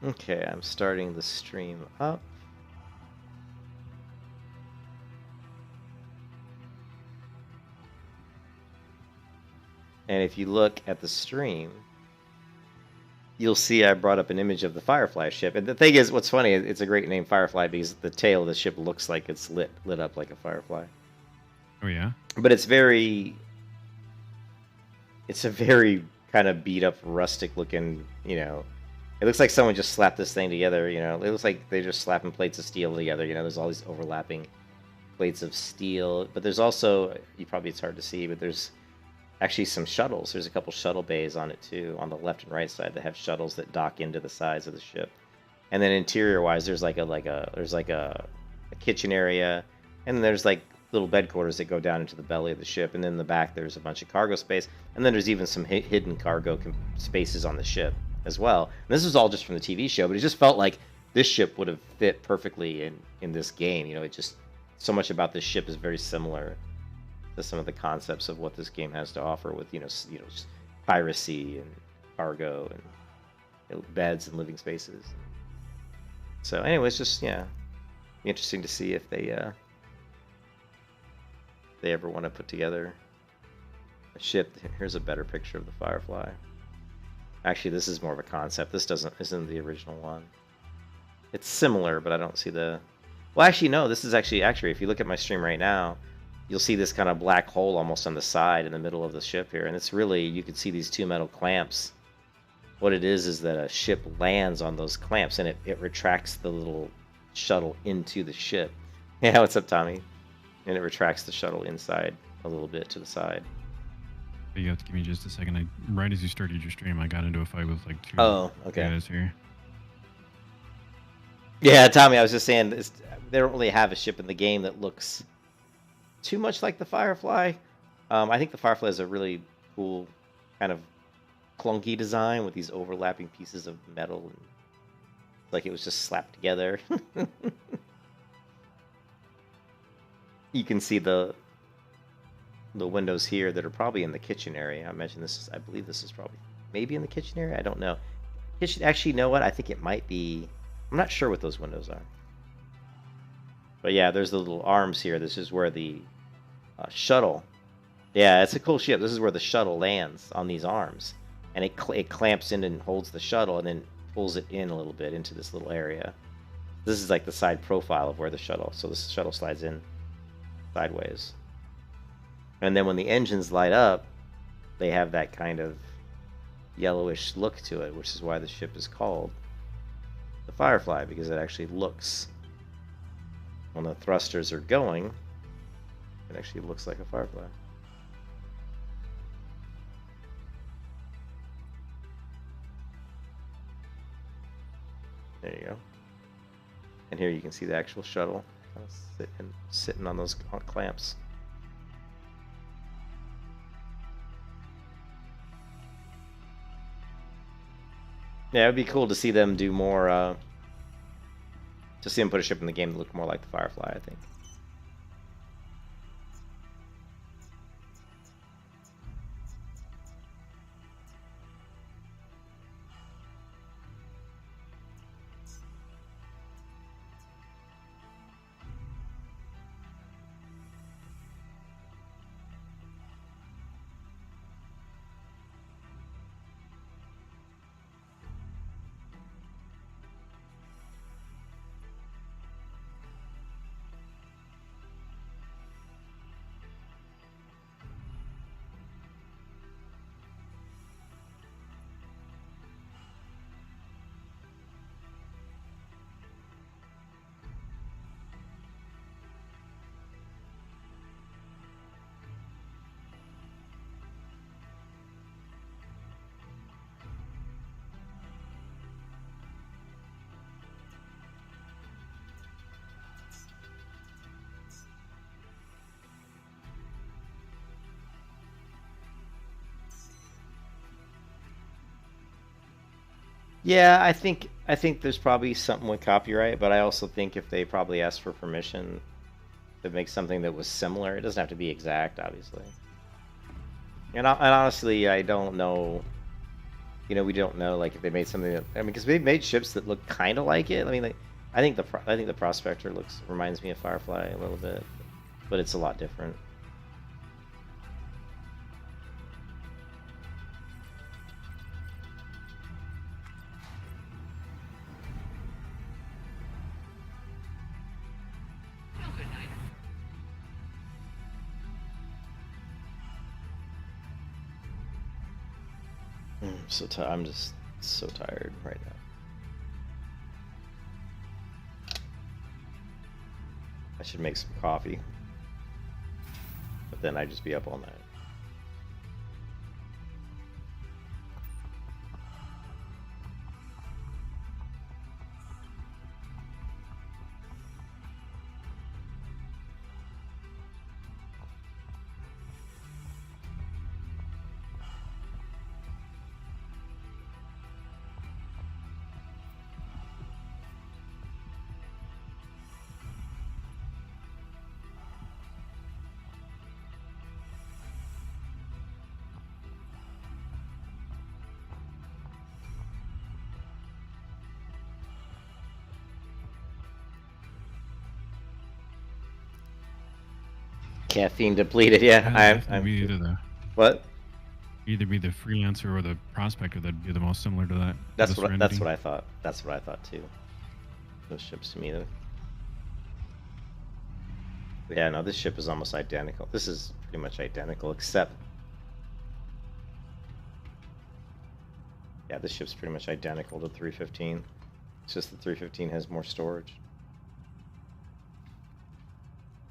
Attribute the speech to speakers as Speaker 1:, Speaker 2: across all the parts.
Speaker 1: Okay, I'm starting the stream up. And if you look at the stream, you'll see I brought up an image of the Firefly ship. And the thing is, what's funny, it's a great name, Firefly, because the tail of the ship looks like it's lit up like a firefly.
Speaker 2: Oh yeah.
Speaker 1: But it's a very kind of beat up, rustic looking, it looks like someone just slapped this thing together, It looks like they're just slapping plates of steel together, There's all these overlapping plates of steel. But there's also, it's hard to see, but there's actually some shuttles. There's a couple shuttle bays on it too, on the left and right side that have shuttles that dock into the sides of the ship. And then interior-wise, there's like a kitchen area, and then there's like little bed quarters that go down into the belly of the ship. And then in the back, there's a bunch of cargo space, and then there's even some hidden cargo spaces on the ship as well. And this was all just from the TV show, but it just felt like this ship would have fit perfectly in this game. It just so much about this ship is very similar to some of the concepts of what this game has to offer with just piracy and cargo and beds and living spaces. So anyways, just be interesting to see if they ever want to put together a ship. Here's a better picture of the Firefly. Actually, this is more of a concept. This isn't the original one. It's similar, but I don't see the. Well, actually, no. This is actually accurate. If you look at my stream right now, you'll see this kind of black hole almost on the side in the middle of the ship here, and it's really, you can see these two metal clamps. What it is that a ship lands on those clamps, and it retracts the little shuttle into the ship. Yeah, what's up, Tommy? And it retracts the shuttle inside a little bit to the side.
Speaker 2: You have to give me just a second. Right as you started your stream, I got into a fight with like two guys here.
Speaker 1: Yeah, Tommy, I was just saying, they don't really have a ship in the game that looks too much like the Firefly. I think the Firefly is a really cool kind of clunky design with these overlapping pieces of metal, and like it was just slapped together. You can see the windows here that are probably in the kitchen area. I believe this is probably maybe in the kitchen area. I don't know. Actually, you know what? I think it might be. I'm not sure what those windows are. But yeah, there's the little arms here. This is where the shuttle. Yeah, it's a cool ship. This is where the shuttle lands on these arms, and it clamps in and holds the shuttle, and then pulls it in a little bit into this little area. This is like the side profile of where the shuttle. So this shuttle slides in sideways, and then when the engines light up, they have that kind of yellowish look to it, which is why the ship is called the Firefly, because it actually looks, when the thrusters are going, it actually looks like a firefly. There you go. And here you can see the actual shuttle kind of sitting on those clamps. Yeah, it'd be cool to see them do more, to see them put a ship in the game that looked more like the Firefly, I think. Yeah, I think there's probably something with copyright, but I also think if they probably asked for permission to make something that was similar, it doesn't have to be exact, obviously. And honestly, I don't know. You know, we don't know like if they made something that, I mean, because they've made ships that look kind of like it. I mean, like, I think the Prospector reminds me of Firefly a little bit, but it's a lot different. I'm just so tired right now. I should make some coffee, but then I'd just be up all night. Caffeine depleted, yeah. I'm
Speaker 2: be either the
Speaker 1: what?
Speaker 2: Either be the freelancer or the prospector that'd be the most similar to that.
Speaker 1: That's what I thought. That's what I thought too. Those ships to me. Yeah, no, this ship is almost identical. This is pretty much identical, except yeah, this ship's pretty much identical to 315. It's just the 315 has more storage.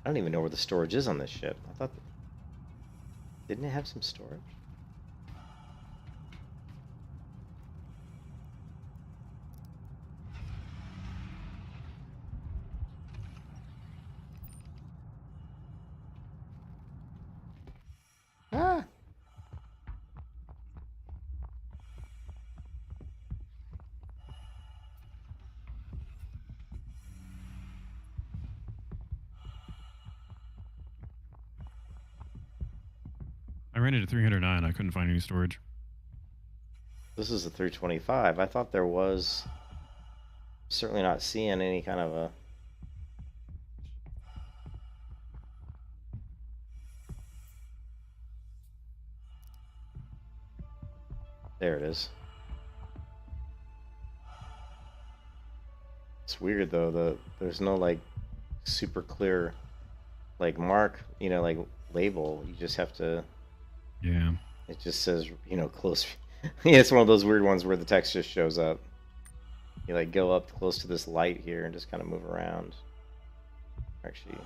Speaker 1: I don't even know where the storage is on this ship. I thought, didn't it have some storage? Ah.
Speaker 2: I ran it at 309. I couldn't find any storage.
Speaker 1: This is a 325. I thought there was. Certainly not seeing any kind of a. There it is. It's weird though. There's no like super clear like mark, you know, like label. You just have to.
Speaker 2: Yeah.
Speaker 1: It just says, you know, close. Yeah, it's one of those weird ones where the text just shows up. You like go up close to this light here and just kind of move around. Actually,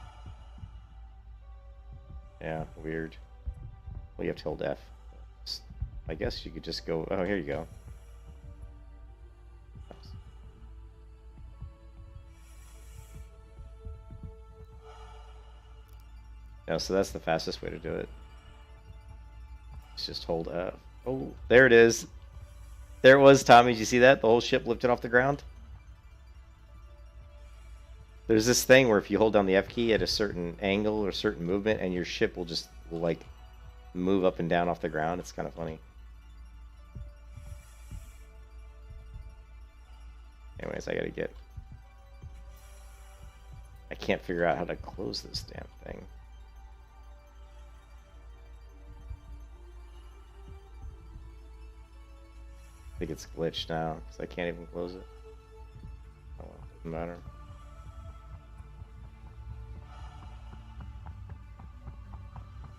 Speaker 1: yeah, weird. Well, you have to hold F. I guess you could just go. Oh, here you go. No, so that's the fastest way to do it. It's just hold F. Oh, there it is. There it was, Tommy. Did you see that? The whole ship lifted off the ground. There's this thing where if you hold down the F key at a certain angle or certain movement, and your ship will just like move up and down off the ground. It's kind of funny. Anyways, I can't figure out how to close this damn thing. I think it's glitched now because I can't even close it. Oh, well, doesn't matter.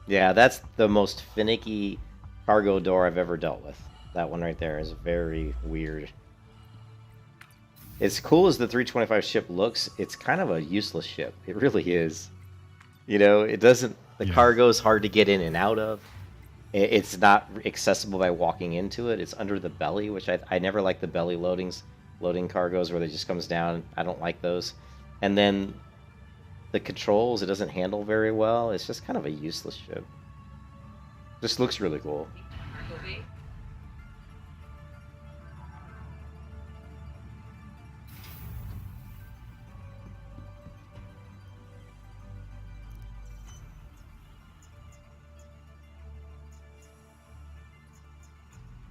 Speaker 1: Yeah, that's the most finicky cargo door I've ever dealt with. That one right there is very weird. As cool as the 325 ship looks, it's kind of a useless ship. It really is. You know, it doesn't... The cargo is hard to get in and out of. It's not accessible by walking into it. It's under the belly, which I never like the belly loading cargoes where it just comes down. I don't like those. And then the controls, it doesn't handle very well. It's just kind of a useless ship. Just looks really cool.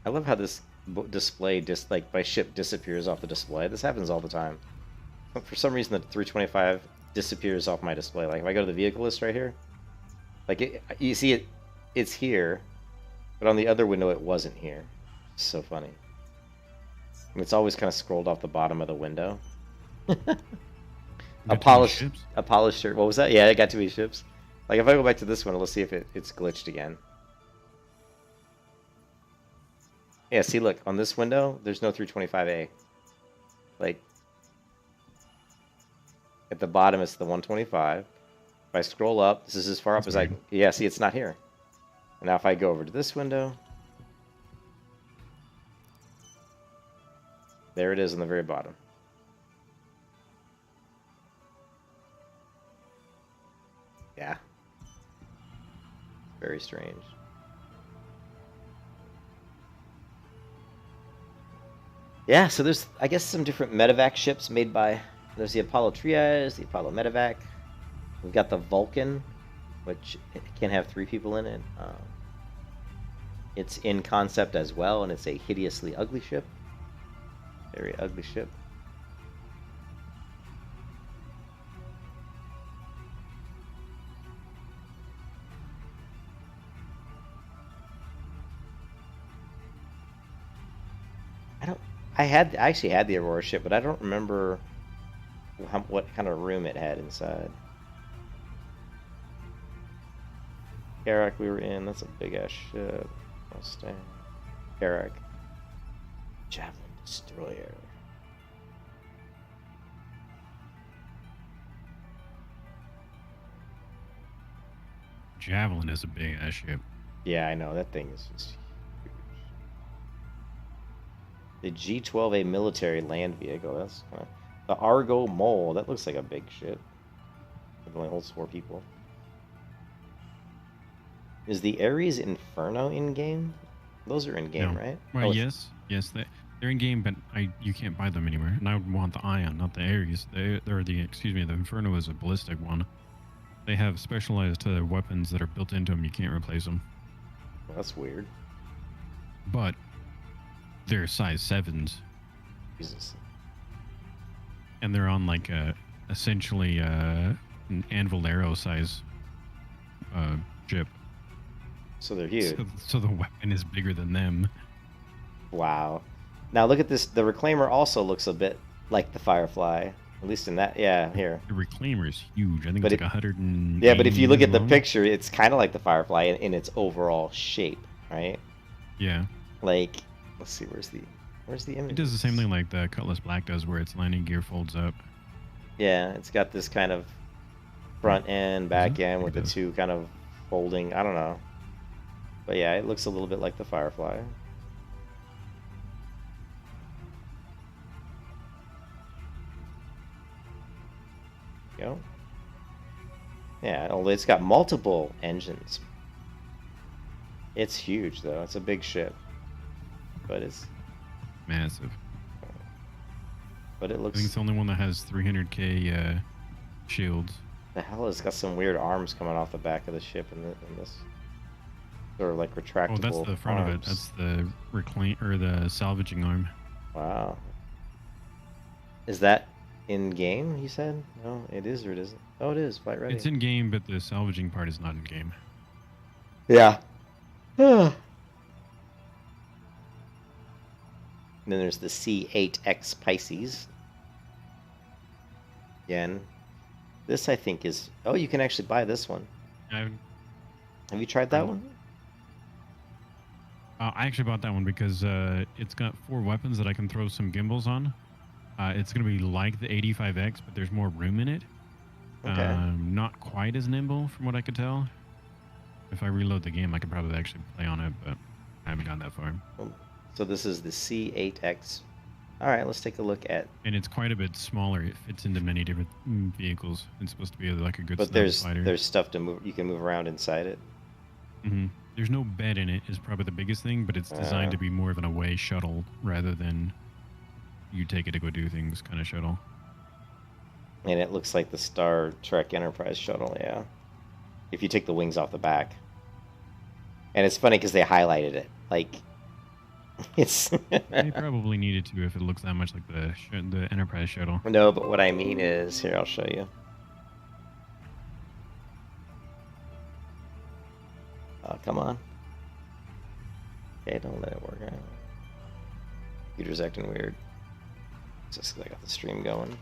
Speaker 1: I love how this display like my ship disappears off the display. This happens all the time. For some reason, the 325 disappears off my display. Like if I go to the vehicle list right here, like you see it, it's here, but on the other window it wasn't here. It's so funny. And it's always kind of scrolled off the bottom of the window. a polished shirt. What was that? Yeah, it got too many ships. Like if I go back to this one, let's see if it's glitched again. Yeah, see, look, on this window, there's no 325A. Like, at the bottom, it's the 125. If I scroll up, this is as far up as I can. Yeah, see, it's not here. And now if I go over to this window, there it is on the very bottom. Yeah. Very strange. Yeah, so there's, I guess, some different medevac ships made by... There's the Apollo Trias, the Apollo Medevac. We've got the Vulcan, which can have 3 people in it. It's in concept as well, and it's a hideously ugly ship. Very ugly ship. I actually had the Aurora ship, but I don't remember what kind of room it had inside. Karak we were in, that's a big ass ship. Mustang. Karak. Javelin Destroyer.
Speaker 2: Javelin is a big ass ship.
Speaker 1: Yeah, I know, that thing is just... The G-12A military land vehicle. That's kind of... The Argo Mole. That looks like a big ship. It only holds 4 people. Is the Aries Inferno in game? Those are in game, right?
Speaker 2: Well, yes, they're in game, but you can't buy them anywhere. And I would want the Ion, not the Aries. The Inferno is a ballistic one. They have specialized weapons that are built into them. You can't replace them.
Speaker 1: Well, that's weird.
Speaker 2: But they're size 7s.
Speaker 1: Jesus.
Speaker 2: And they're on like essentially an anvil arrow size ship.
Speaker 1: So they're huge.
Speaker 2: So the weapon is bigger than them.
Speaker 1: Wow. Now look at this. The Reclaimer also looks a bit like the Firefly. At least in that. Yeah, here.
Speaker 2: The Reclaimer is huge. I think it's like 100.
Speaker 1: Yeah, but if you look at the picture, it's kind of like the Firefly in its overall shape, right?
Speaker 2: Yeah.
Speaker 1: Like... Let's see, where's the image?
Speaker 2: It does the same thing like the Cutlass Black does, where its landing gear folds up.
Speaker 1: Yeah, it's got this kind of front end, back end with the 2 kind of folding. I don't know. But yeah, it looks a little bit like the Firefly. Go. Yeah, although it's got multiple engines. It's huge, though. It's a big ship. But it's
Speaker 2: massive.
Speaker 1: But it looks...
Speaker 2: I think it's the only one that has 300k shields.
Speaker 1: The hell, it's got some weird arms coming off the back of the ship in this sort of like retractable.
Speaker 2: Oh, that's the front of it. That's the the salvaging arm.
Speaker 1: Wow. Is that in game? He said. No, it is or it isn't. Oh, it is. Fight ready.
Speaker 2: It's in game, but the salvaging part is not in game.
Speaker 1: Yeah. And then there's the C8X Pisces. Again, this I think is... Oh, you can actually buy this one. Have you tried that one?
Speaker 2: I actually bought that one because it's got 4 weapons that I can throw some gimbals on. It's going to be like the 85X, but there's more room in it.
Speaker 1: Okay.
Speaker 2: Not quite as nimble from what I could tell. If I reload the game, I could probably actually play on it, but I haven't gotten that far.
Speaker 1: So this is the C8X. All right, let's take a look at...
Speaker 2: And it's quite a bit smaller. It fits into many different vehicles. It's supposed to be like a good
Speaker 1: But there's stuff to move. You can move around inside it.
Speaker 2: Mm-hmm. There's no bed in it is probably the biggest thing, but it's designed to be more of an away shuttle rather than you take it to go do things kind of shuttle.
Speaker 1: And it looks like the Star Trek Enterprise shuttle, yeah. If you take the wings off the back. And it's funny because they highlighted it. Like, It's
Speaker 2: They probably needed to if it looks that much like the Enterprise shuttle.
Speaker 1: no, but what I mean is, here, I'll show you. Oh, come on. Okay, don't let it work out. Computer's acting weird. It's just 'cause I got the stream going.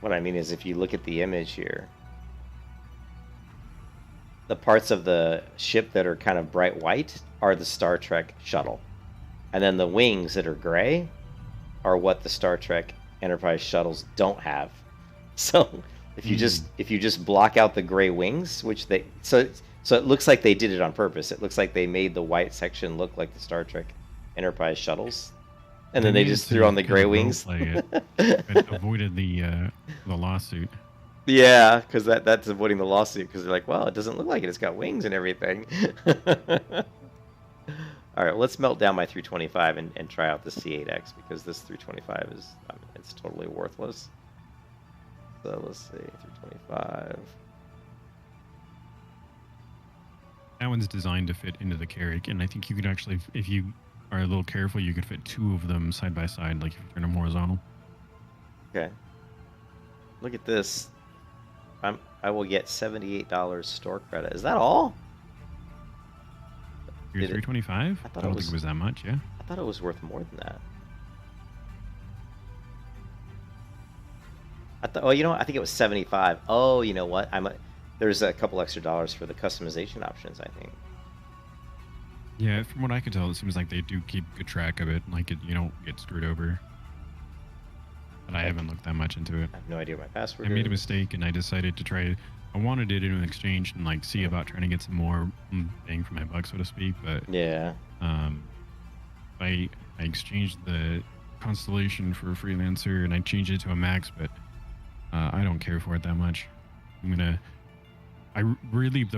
Speaker 1: What I mean is, if you look at the image here, the parts of the ship that are kind of bright white are the Star Trek shuttle. And then the wings that are gray are what the Star Trek Enterprise shuttles don't have. So if you just block out the gray wings, which they so it looks like they did it on purpose. It looks like they made the white section look like the Star Trek Enterprise shuttles, and then they just threw on the gray wings.
Speaker 2: It avoided the lawsuit.
Speaker 1: Yeah, because that's avoiding the lawsuit, because they're like, well, it doesn't look like it. It's got wings and everything. All right, well, let's melt down my 325 and try out the C8X, because this 325 is, I mean, it's totally worthless. So let's see, 325.
Speaker 2: That one's designed to fit into the Carrack, and I think you could actually, if you are a little careful, you could fit two of them side by side, like if you turn them horizontal.
Speaker 1: Okay. Look at this. I will get $78 store credit. Is that all?
Speaker 2: Your 325? I don't think it was that much, yeah.
Speaker 1: I thought it was worth more than that. Oh, you know what? I think it was 75. Oh, you know what? There's a couple extra dollars for the customization options, I think.
Speaker 2: Yeah, from what I can tell, it seems like they do keep good track of it. Like, you don't get screwed over. But I haven't looked that much into it.
Speaker 1: I have no idea what my password is.
Speaker 2: I made a mistake, and I decided to try. I wanted it in an exchange and like see about trying to get some more bang for my buck, so to speak. But
Speaker 1: yeah,
Speaker 2: I exchanged the Constellation for a Freelancer, and I changed it to a Max, but I don't care for it that much. The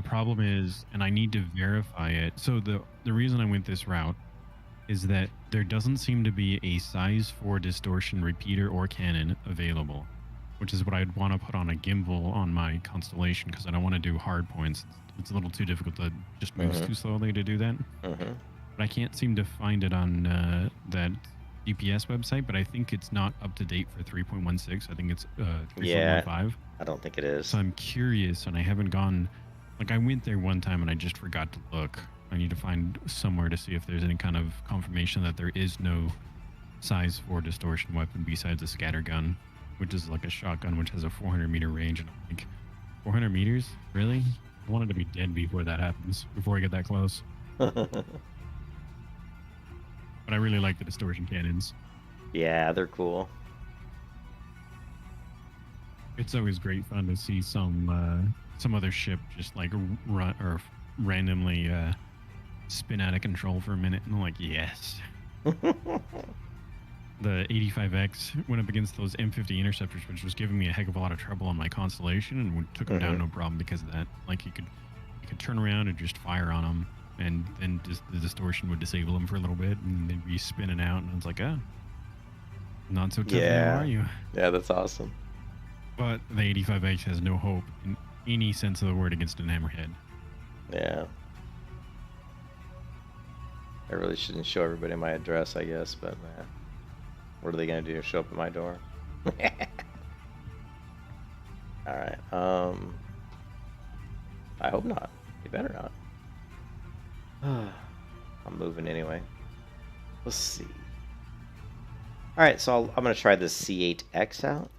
Speaker 2: problem is, and I need to verify it. So the reason I went this route is that there doesn't seem to be a size 4 distortion repeater or cannon available, which is what I'd want to put on a gimbal on my Constellation, because I don't want to do hard points. It's a little too difficult to just moves too slowly to do that. But I can't seem to find it on that GPS website, but I think it's not up to date for 3.16. I think it's 3.15.
Speaker 1: Yeah, I don't think it is.
Speaker 2: So I'm curious, and I haven't gone. Like, I went there one time and I just forgot to look. I need to find somewhere to see if there's any kind of confirmation that there is no size 4 distortion weapon besides a scatter gun, which is like a shotgun which has a 400-meter range. And I'm like, 400 meters? Really? I wanted to be dead before that happens, before I get that close. But I really like the distortion cannons.
Speaker 1: Yeah, they're cool.
Speaker 2: It's always great fun to see some other ship just like run or randomly spin out of control for a minute, and I'm like, yes. The 85X went up against those M50 interceptors, which was giving me a heck of a lot of trouble on my Constellation, and we took them down no problem because of that. Like, you could turn around and just fire on them, and then just the distortion would disable them for a little bit, and they'd be spinning out, and it's like, not so tough now, are you?
Speaker 1: Yeah, that's awesome.
Speaker 2: But the 85X has no hope in any sense of the word against an hammerhead.
Speaker 1: Yeah. I really shouldn't show everybody my address, I guess, but what are they going to do? Show up at my door? Alright, I hope not. You better not. I'm moving anyway. Let's see. Alright, so I'm going to try this C8X out.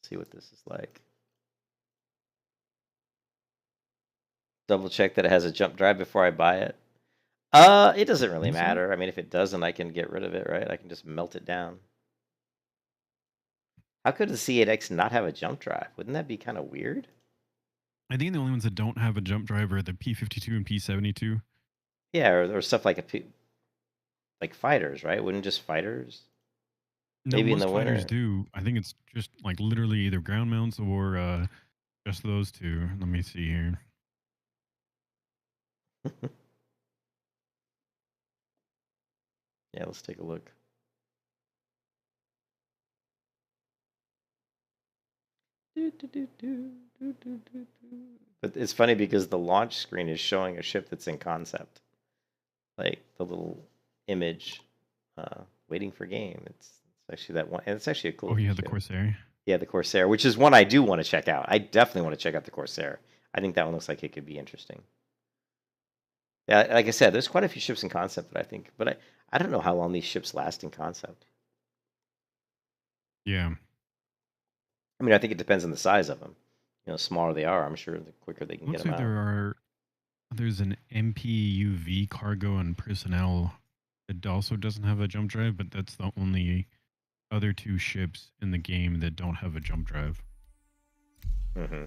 Speaker 1: See what this is like. Double check that it has a jump drive before I buy it. It doesn't really matter. I mean, if it doesn't, I can get rid of it, right? I can just melt it down. How could the C8X not have a jump drive? Wouldn't that be kind of weird?
Speaker 2: I think the only ones that don't have a jump drive are the P52 and P72.
Speaker 1: Yeah, or stuff like like fighters, right? Wouldn't just fighters?
Speaker 2: No, maybe most in the fighters winter do. I think it's just like literally either ground mounts or just those two. Let me see here.
Speaker 1: Yeah, let's take a look. But it's funny because the launch screen is showing a ship that's in concept. Like the little image waiting for game. It's actually that one. And it's actually a cool
Speaker 2: Oh, yeah, the
Speaker 1: ship.
Speaker 2: Corsair.
Speaker 1: Yeah, the Corsair, which is one I do want to check out. I definitely want to check out the Corsair. I think that one looks like it could be interesting. Yeah, like I said, there's quite a few ships in concept that I think, but I don't know how long these ships last in concept.
Speaker 2: Yeah.
Speaker 1: I mean, I think it depends on the size of them. You know, the smaller they are, I'm sure the quicker they can get
Speaker 2: Looks
Speaker 1: them
Speaker 2: like
Speaker 1: out.
Speaker 2: there's an MPUV cargo and personnel that also doesn't have a jump drive, but that's the only other two ships in the game that don't have a jump drive.
Speaker 1: Mm-hmm.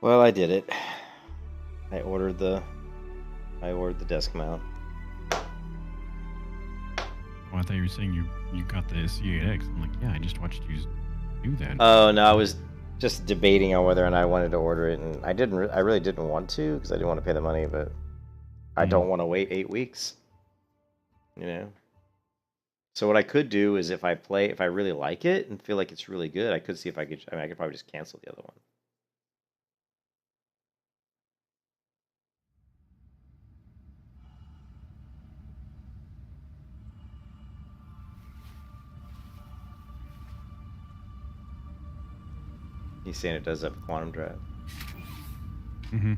Speaker 1: Well, I did it. I ordered the desk mount.
Speaker 2: Oh, I thought you were saying you got the C8X. I'm like, yeah, I just watched you do that.
Speaker 1: Oh no, I was just debating on whether or not I wanted to order it, and I didn't. I really didn't want to because I didn't want to pay the money, but I don't want to wait 8 weeks. You know. So what I could do is if I really like it and feel like it's really good, I could see if I could. I mean, I could probably just cancel the other one. He's saying it does have quantum drive.
Speaker 2: Mm-hmm.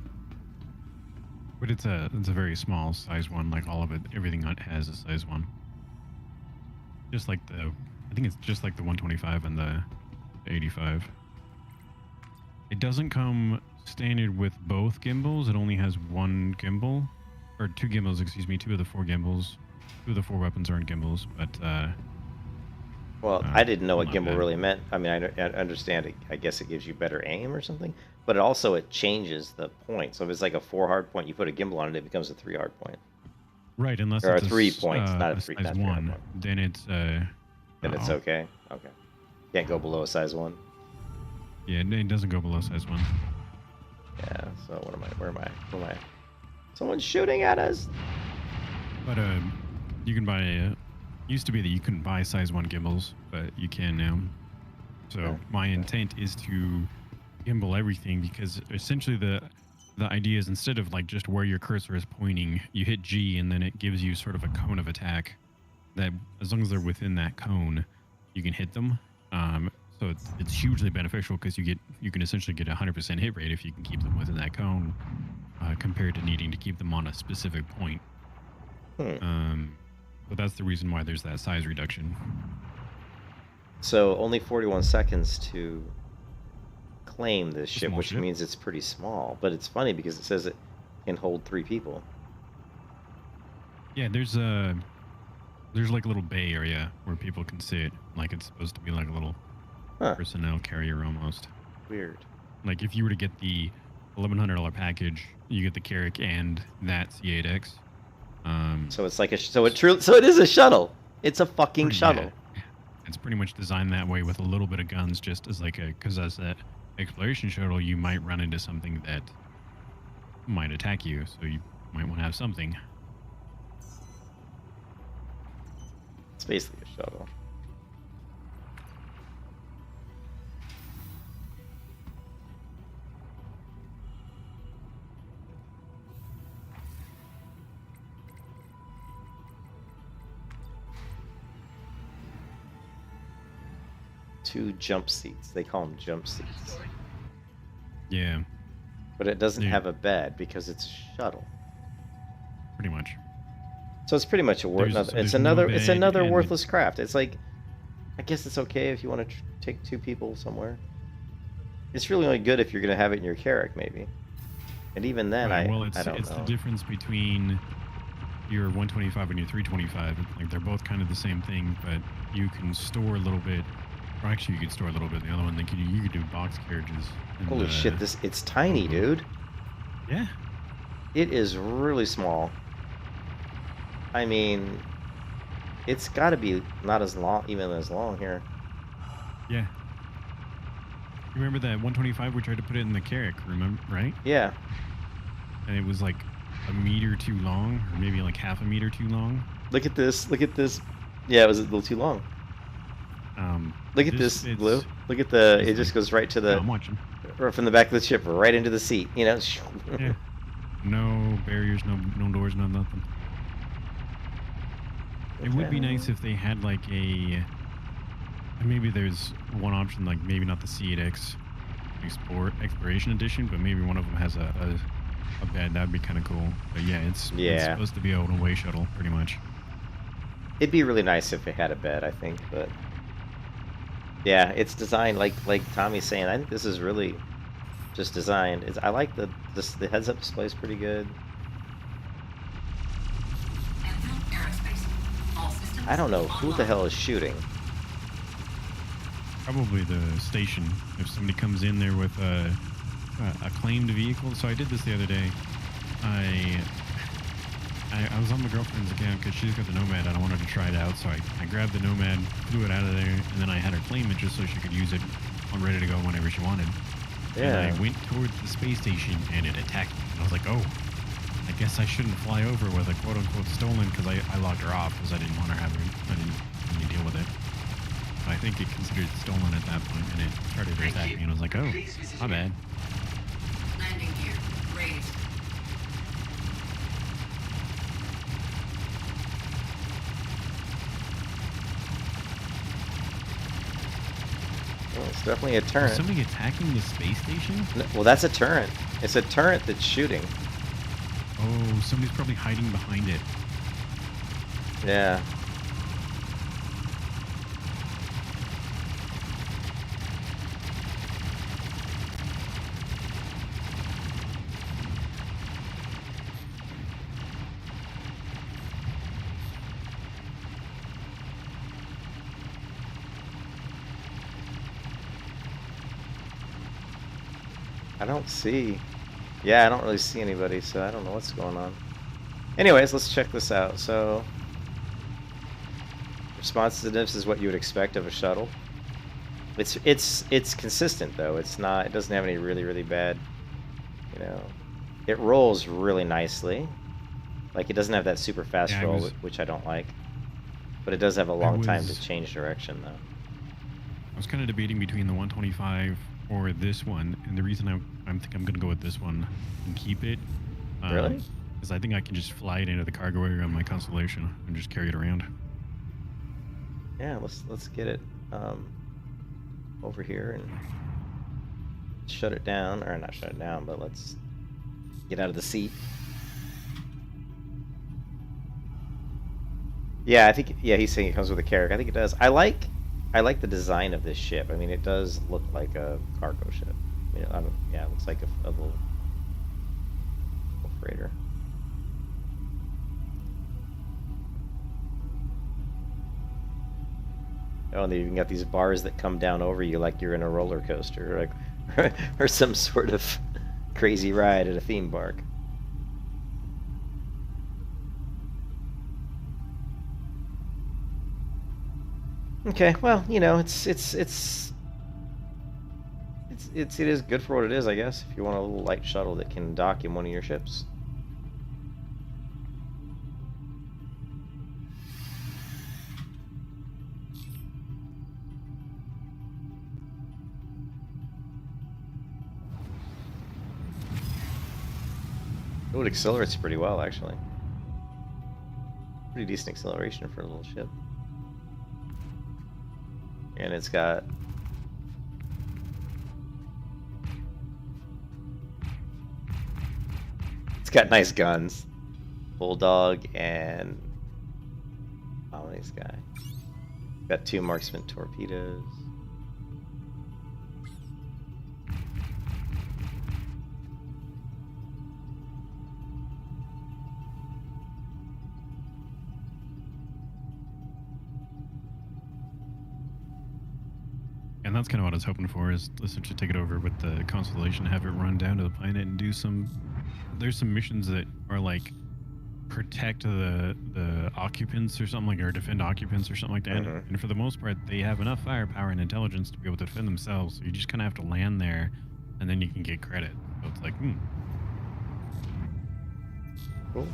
Speaker 2: But it's a very small size one. Like all of it, everything has a size 1. Just like I think it's just like the 125 and the 85. It doesn't come standard with both gimbals. It only has one gimbal, or 2 gimbals. Excuse me, 2 of the 4 gimbals. 2 of the 4 weapons aren't gimbals, but.
Speaker 1: Well, I didn't know what
Speaker 2: not
Speaker 1: gimbal
Speaker 2: bad.
Speaker 1: really meant. I mean, I understand it. I guess it gives you better aim or something, but it changes the point. So if it's like a 4 hard point, you put a gimbal on it, it becomes a 3 hard point.
Speaker 2: Right, unless
Speaker 1: There are
Speaker 2: it's
Speaker 1: 3 points, not a
Speaker 2: a
Speaker 1: 3.
Speaker 2: size
Speaker 1: Not 3 hard
Speaker 2: 1,
Speaker 1: point.
Speaker 2: then it's
Speaker 1: Then it's okay. Okay. Can't go below a size 1.
Speaker 2: Yeah, it doesn't go below size 1.
Speaker 1: Yeah. So what am I? Where am I? Someone's shooting at us.
Speaker 2: But you can buy. Used to be that you couldn't buy size 1 gimbals, but you can now. So my intent is to gimbal everything because essentially the idea is instead of like just where your cursor is pointing, you hit G and then it gives you sort of a cone of attack. That as long as they're within that cone, you can hit them. So it's hugely beneficial because you can essentially get a 100% hit rate if you can keep them within that cone, compared to needing to keep them on a specific point. But that's the reason why there's that size reduction.
Speaker 1: So only 41 seconds to claim this ship, which
Speaker 2: ship.
Speaker 1: means it's pretty small. But it's funny because it says it can hold 3 people.
Speaker 2: Yeah, there's like a little bay area where people can sit. Like it's supposed to be like a little personnel carrier almost.
Speaker 1: Weird.
Speaker 2: Like if you were to get the $1,100 package, you get the Carrack and that C8X.
Speaker 1: So it's like so it is a shuttle. It's a fucking shuttle.
Speaker 2: Yeah. It's pretty much designed that way with a little bit of guns, just as like because as that exploration shuttle, you might run into something that might attack you, so you might want to have something.
Speaker 1: It's basically a shuttle. Two jump seats. They call them jump seats.
Speaker 2: Yeah.
Speaker 1: But it doesn't have a bed because it's a shuttle.
Speaker 2: Pretty much.
Speaker 1: So it's pretty much it's another worthless craft. It's like, I guess it's okay if you want to take 2 people somewhere. It's really only good if you're going to have it in your Carrack, maybe. And even then,
Speaker 2: right,
Speaker 1: I
Speaker 2: don't
Speaker 1: know.
Speaker 2: It's the difference between your 125 and your 325. Like they're both kind of the same thing, but you can store a little bit. Or actually, you could store a little bit. The other one, you could do box carriages.
Speaker 1: Holy shit! It's tiny, dude.
Speaker 2: Yeah.
Speaker 1: It is really small. I mean, it's got to be not as long, even as long here.
Speaker 2: Yeah. You remember that 125? We tried to put it in the Carrack, remember? Right?
Speaker 1: Yeah.
Speaker 2: And it was like a meter too long, or maybe like half a meter too long.
Speaker 1: Look at this. Look at this. Yeah, it was a little too long. Look at this, Blue. Look at the. It just goes right to the.
Speaker 2: No, I'm watching.
Speaker 1: Or from the back of the ship, right into the seat. You know.
Speaker 2: Yeah. No barriers, no doors, no nothing. It would be nice if they had like a. Maybe there's one option, like maybe not the C8X Exploration Edition, but maybe one of them has a bed. That'd be kind of cool. But yeah, it's supposed to be an away shuttle, pretty much.
Speaker 1: It'd be really nice if it had a bed, I think, but yeah, it's designed like Tommy's saying. I think this is really just designed. I like the heads-up display is pretty good. I don't know who the hell is shooting.
Speaker 2: Probably the station. If somebody comes in there with a claimed vehicle. So I did this the other day. I was on my girlfriend's account because she's got the Nomad and I wanted to try it out. So I grabbed the Nomad, flew it out of there, and then I had her claim it just so she could use it on ready to go whenever she wanted. Yeah. And I went towards the space station and it attacked me. And I was like, oh, I guess I shouldn't fly over with a quote-unquote stolen because I locked her off because I didn't want her having any deal with it. But I think it considered stolen at that point and it started to attack me and I was like, oh, my bad.
Speaker 3: Landing gear raised.
Speaker 1: Well, it's definitely a turret.
Speaker 2: Is somebody attacking the space station?
Speaker 1: No, well, that's a turret. It's a turret that's shooting.
Speaker 2: Oh, somebody's probably hiding behind it.
Speaker 1: Yeah. I don't see. Yeah, I don't really see anybody, so I don't know what's going on. Anyways, let's check this out. So, responsiveness is what you would expect of a shuttle. It's consistent though. It's not. It doesn't have any really bad. You know, it rolls really nicely. Like it doesn't have that super fast roll, which I don't like. But it does have a long time to change direction though.
Speaker 2: I was kind of debating between the 125 or this one, and the reason I think I'm gonna go with this one and keep it.
Speaker 1: Really?
Speaker 2: Because I think I can just fly it into the cargo area on my Constellation and just carry it around.
Speaker 1: Yeah, let's get it over here and shut it down, or not shut it down, but let's get out of the seat. Yeah, I think he's saying it comes with a Carrack. I think it does. I like the design of this ship. I mean, it does look like a cargo ship. You know, yeah, it looks like a little freighter. Oh, and they even got these bars that come down over you like you're in a roller coaster, like or some sort of crazy ride at a theme park. Okay, well, you know, it is good for what it is, I guess. If you want a little light shuttle that can dock in one of your ships. Oh, it accelerates pretty well, actually. Pretty decent acceleration for a little ship. And it's got nice guns. Bulldog and this guy. Got 2 marksman torpedoes.
Speaker 2: And that's kind of what I was hoping for, is essentially take it over with the constellation, have it run down to the planet and do some... There's some missions that are like protect the occupants or something like, or defend occupants or something like that.
Speaker 1: Mhm.
Speaker 2: And for the most part, they have enough firepower and intelligence to be able to defend themselves. So you just kind of have to land there, and then you can get credit. So it's like,
Speaker 1: Cool.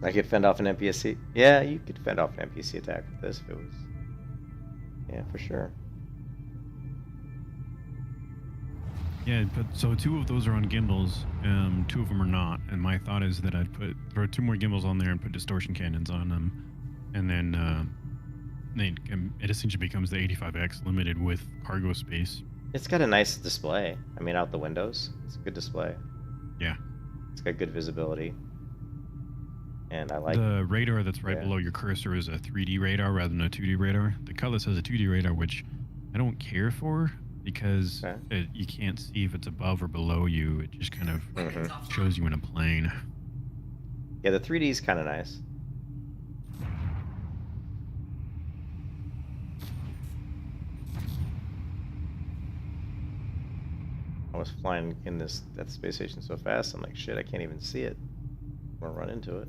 Speaker 1: I could fend off an NPC. Yeah, you could fend off an NPC attack with this if it was. Yeah, for sure.
Speaker 2: Yeah, but so 2 of those are on gimbals, 2 of them are not. And my thought is that I'd throw 2 more gimbals on there and put distortion cannons on them, and then it essentially becomes the 85x limited with cargo space.
Speaker 1: It's got a nice display. I mean, out the windows, it's a good display.
Speaker 2: Yeah.
Speaker 1: It's got good visibility, and I like
Speaker 2: the radar that's right below your cursor is a 3D radar rather than a 2D radar. The color says a 2D radar, which I don't care for, because you can't see if it's above or below you. It just kind of shows you in a plane.
Speaker 1: Yeah, the 3D is kind of nice. I was flying in that space station so fast, I'm like, shit, I can't even see it. I'm gonna run into it.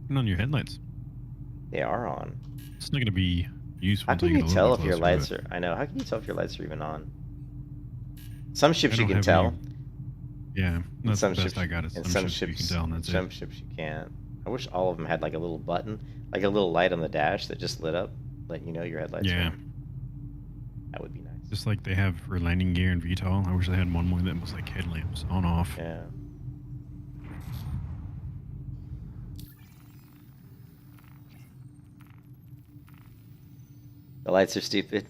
Speaker 2: Turn on your headlights.
Speaker 1: They are on.
Speaker 2: It's not gonna be useful.
Speaker 1: How can you tell if your lights are? I know. How can you tell if your lights are even on? Some ships you can tell.
Speaker 2: Yeah, that's
Speaker 1: some
Speaker 2: the best
Speaker 1: ships,
Speaker 2: I got. Is some ships you can tell, and that's
Speaker 1: some ships you can't. I wish all of them had like a little button, like a little light on the dash that just lit up, letting you know your headlights are on. That would be nice.
Speaker 2: Just like they have for landing gear and VTOL. I wish they had one more that was like headlamps on off.
Speaker 1: Yeah. The lights are stupid.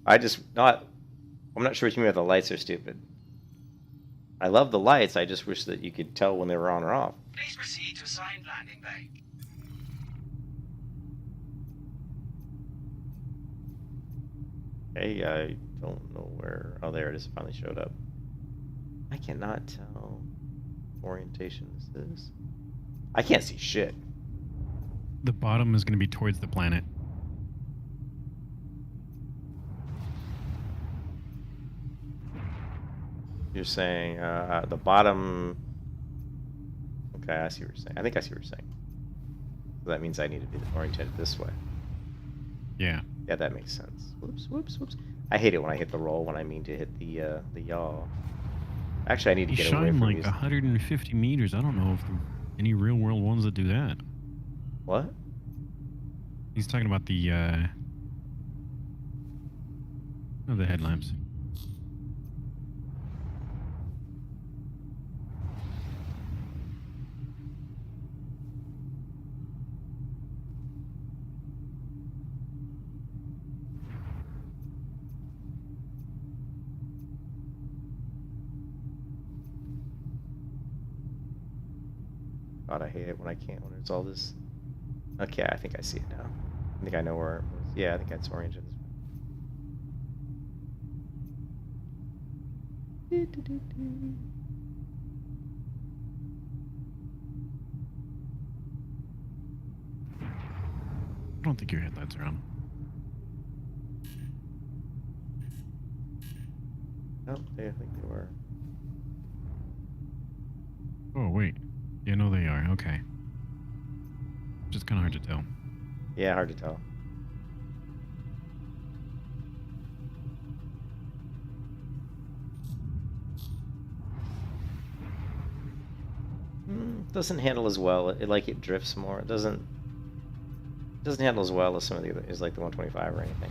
Speaker 1: I'm not sure what you mean by the lights are stupid. I love the lights, I just wish that you could tell when they were on or off.
Speaker 4: Please proceed to assigned landing bay.
Speaker 1: Hey, I don't know where... Oh, there it is. It finally showed up. I cannot tell orientation this is. I can't see shit.
Speaker 2: The bottom is going to be towards the planet.
Speaker 1: You're saying the bottom... Okay, I see what you're saying. I think I see what you're saying. So that means I need to be oriented this way.
Speaker 2: Yeah.
Speaker 1: Yeah, that makes sense. Whoops, whoops, whoops. I hate it when I hit the roll when I mean to hit the yaw. Actually, I need to get away from
Speaker 2: like
Speaker 1: these.
Speaker 2: 150 meters. I don't know if there are any real-world ones that do that.
Speaker 1: What?
Speaker 2: He's talking about the headlamps.
Speaker 1: God, I hate it when I can't, when it's all this... Okay, I think I see it now. I think I know where it was. Yeah, I think it's oriented this way.
Speaker 2: I don't think your headlights are on.
Speaker 1: Oh, I think they were.
Speaker 2: Oh, wait. Yeah, no, they are. Okay. Just kind of hard to tell.
Speaker 1: Yeah, hard to tell. Doesn't handle as well. It drifts more. It doesn't handle as well as some of the other, is like the 125 or anything.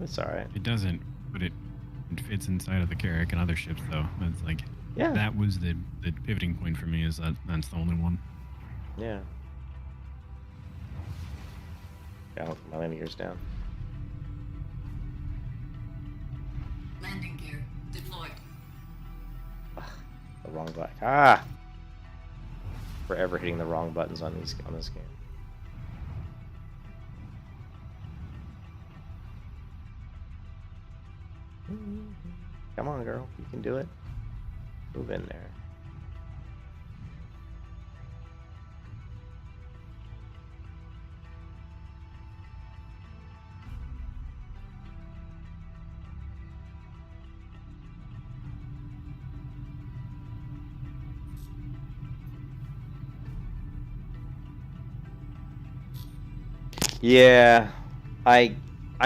Speaker 1: It's all right.
Speaker 2: It doesn't, but it fits inside of the Carrack and other ships, though. It's like,
Speaker 1: yeah,
Speaker 2: that was the pivoting point for me, is that's the only one.
Speaker 1: Yeah. Yeah, I'll put my landing gears down.
Speaker 3: Landing gear deployed.
Speaker 1: Ugh, the wrong button. Ah! Forever hitting the wrong buttons on this game. Come on, girl. You can do it. Move in there. Yeah, I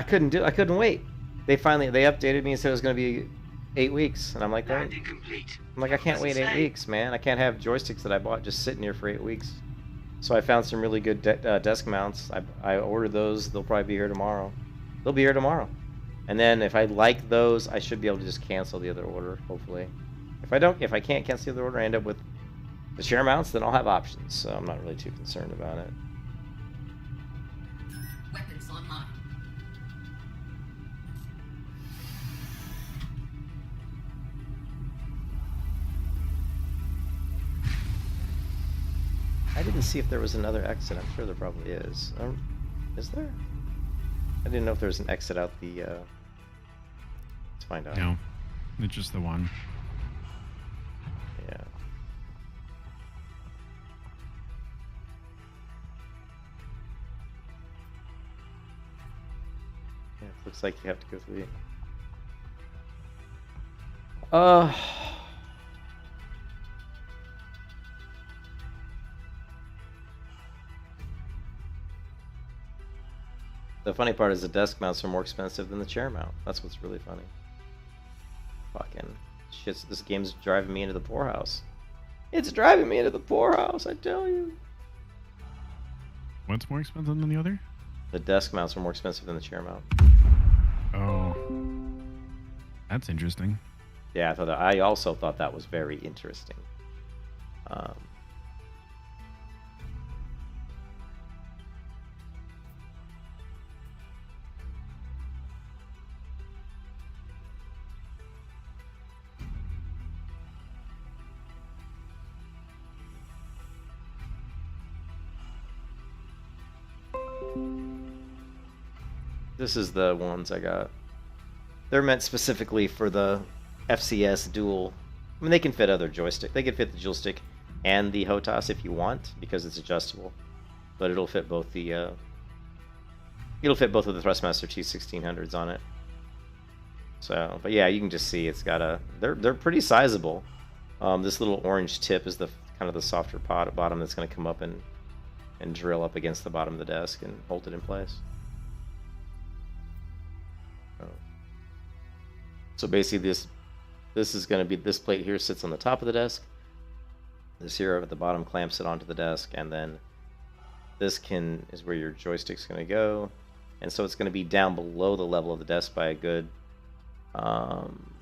Speaker 1: couldn't wait. They updated me and said it was going to be 8 weeks, and I'm like,
Speaker 4: Landing complete.
Speaker 1: I can't wait 8 weeks, man. I can't have joysticks that I bought just sitting here for 8 weeks. So I found some really good desk mounts. I ordered those. They'll probably be here tomorrow. They'll be here tomorrow. And then if I like those, I should be able to just cancel the other order, hopefully. If I can't cancel the other order, I end up with the chair mounts, then I'll have options. So I'm not really too concerned about it.
Speaker 3: Weapons online.
Speaker 1: I didn't see if there was another exit. I'm sure there probably is. Is there? I didn't know if there was an exit out the... Let's find out.
Speaker 2: No, it's just the one.
Speaker 1: Yeah. Yeah, it looks like you have to go through the... The funny part is the desk mounts are more expensive than the chair mount. That's what's really funny. Fucking shit, this game's driving me into the poorhouse. It's driving me into the poorhouse, I tell you.
Speaker 2: What's more expensive than the other?
Speaker 1: The desk mounts are more expensive than the chair mount.
Speaker 2: Oh, that's interesting.
Speaker 1: Yeah, I also thought that was very interesting. This is the ones I got. They're meant specifically for the FCS dual. I mean, they can fit other joystick. They can fit the dual stick and the HOTAS if you want, because it's adjustable. But it'll fit both the it'll fit both of the Thrustmaster T1600s on it. So, but yeah, you can just see it's got a. They're pretty sizable. This little orange tip is the kind of the softer bottom that's going to come up and drill up against the bottom of the desk and hold it in place. So basically this is going to be, this plate here sits on the top of the desk. This here at the bottom clamps it onto the desk, and then this is where your joystick's going to go. And so it's going to be down below the level of the desk by a good, I'm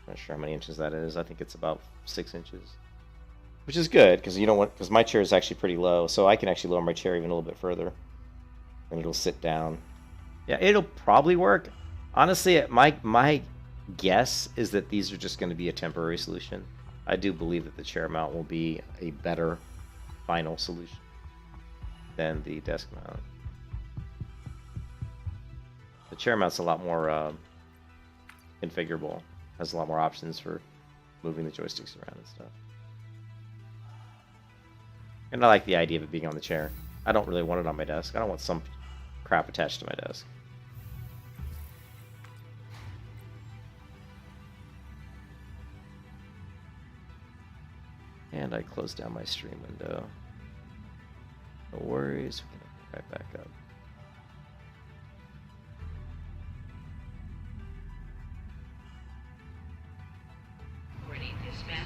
Speaker 1: not sure how many inches that is. I think it's about 6 inches. Which is good, because because my chair is actually pretty low, so I can actually lower my chair even a little bit further. And it'll sit down. Yeah, it'll probably work. Honestly, my guess is that these are just going to be a temporary solution. I do believe that the chair mount will be a better final solution than the desk mount. The chair mount's a lot more configurable, has a lot more options for moving the joysticks around and stuff. And I like the idea of it being on the chair. I don't really want it on my desk. I don't want some crap attached to my desk. And I closed down my stream window. No worries, we can open it right back up.
Speaker 3: Ready, dispatch.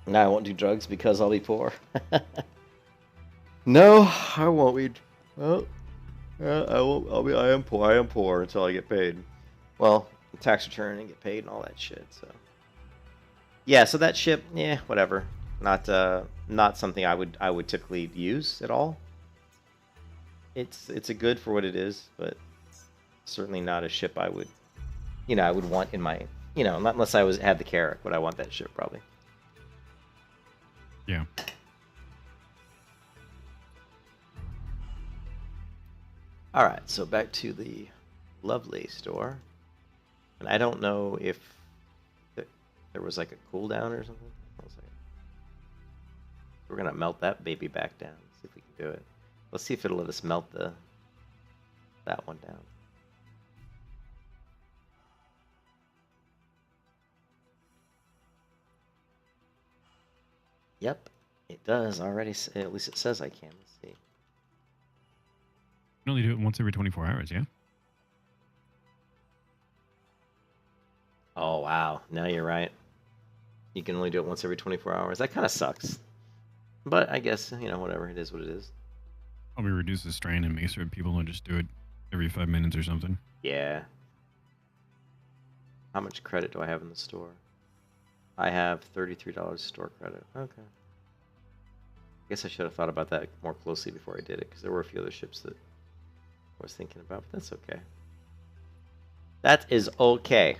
Speaker 1: No, I won't do drugs because I'll be poor. No, I won't be. Well, I won't. I am poor. I am poor until I get paid. Well, tax return and get paid and all that shit. So, yeah. So that ship, yeah, whatever. Not something I would typically use at all. It's a good for what it is, but certainly not a ship I would, I would want in my, not unless I had the Carrack, would I want that ship probably.
Speaker 2: Yeah.
Speaker 1: All right, so back to the lovely store. And I don't know if there was like a cooldown or something. Hold on a second. We're going to melt that baby back down. See if we can do it. Let's see if it'll let us melt that one down. Yep, it does already. At least it says I can. Let's see.
Speaker 2: You can only do it once every 24 hours, yeah?
Speaker 1: Oh, wow. No, you're right. You can only do it once every 24 hours. That kind of sucks. But I guess, you know, whatever. It is what it is.
Speaker 2: Probably reduce the strain and make sure people don't just do it every 5 minutes or something.
Speaker 1: Yeah. How much credit do I have in the store? I have $33 store credit. Okay. I guess I should have thought about that more closely before I did it, because there were a few other ships that I was thinking about, but that's okay. That is okay.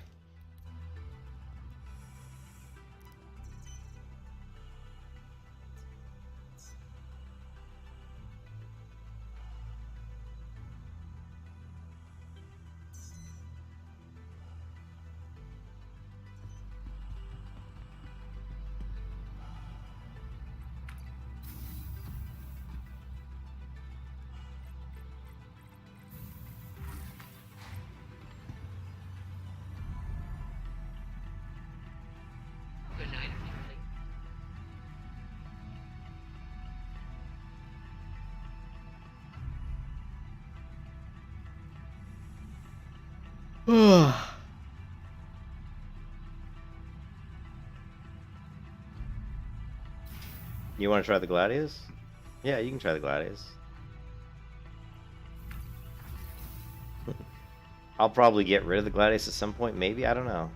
Speaker 3: Good night, everybody.
Speaker 1: You want to try the Gladius? Yeah, you can try the Gladius. I'll probably get rid of the Gladius at some point, maybe? I don't know.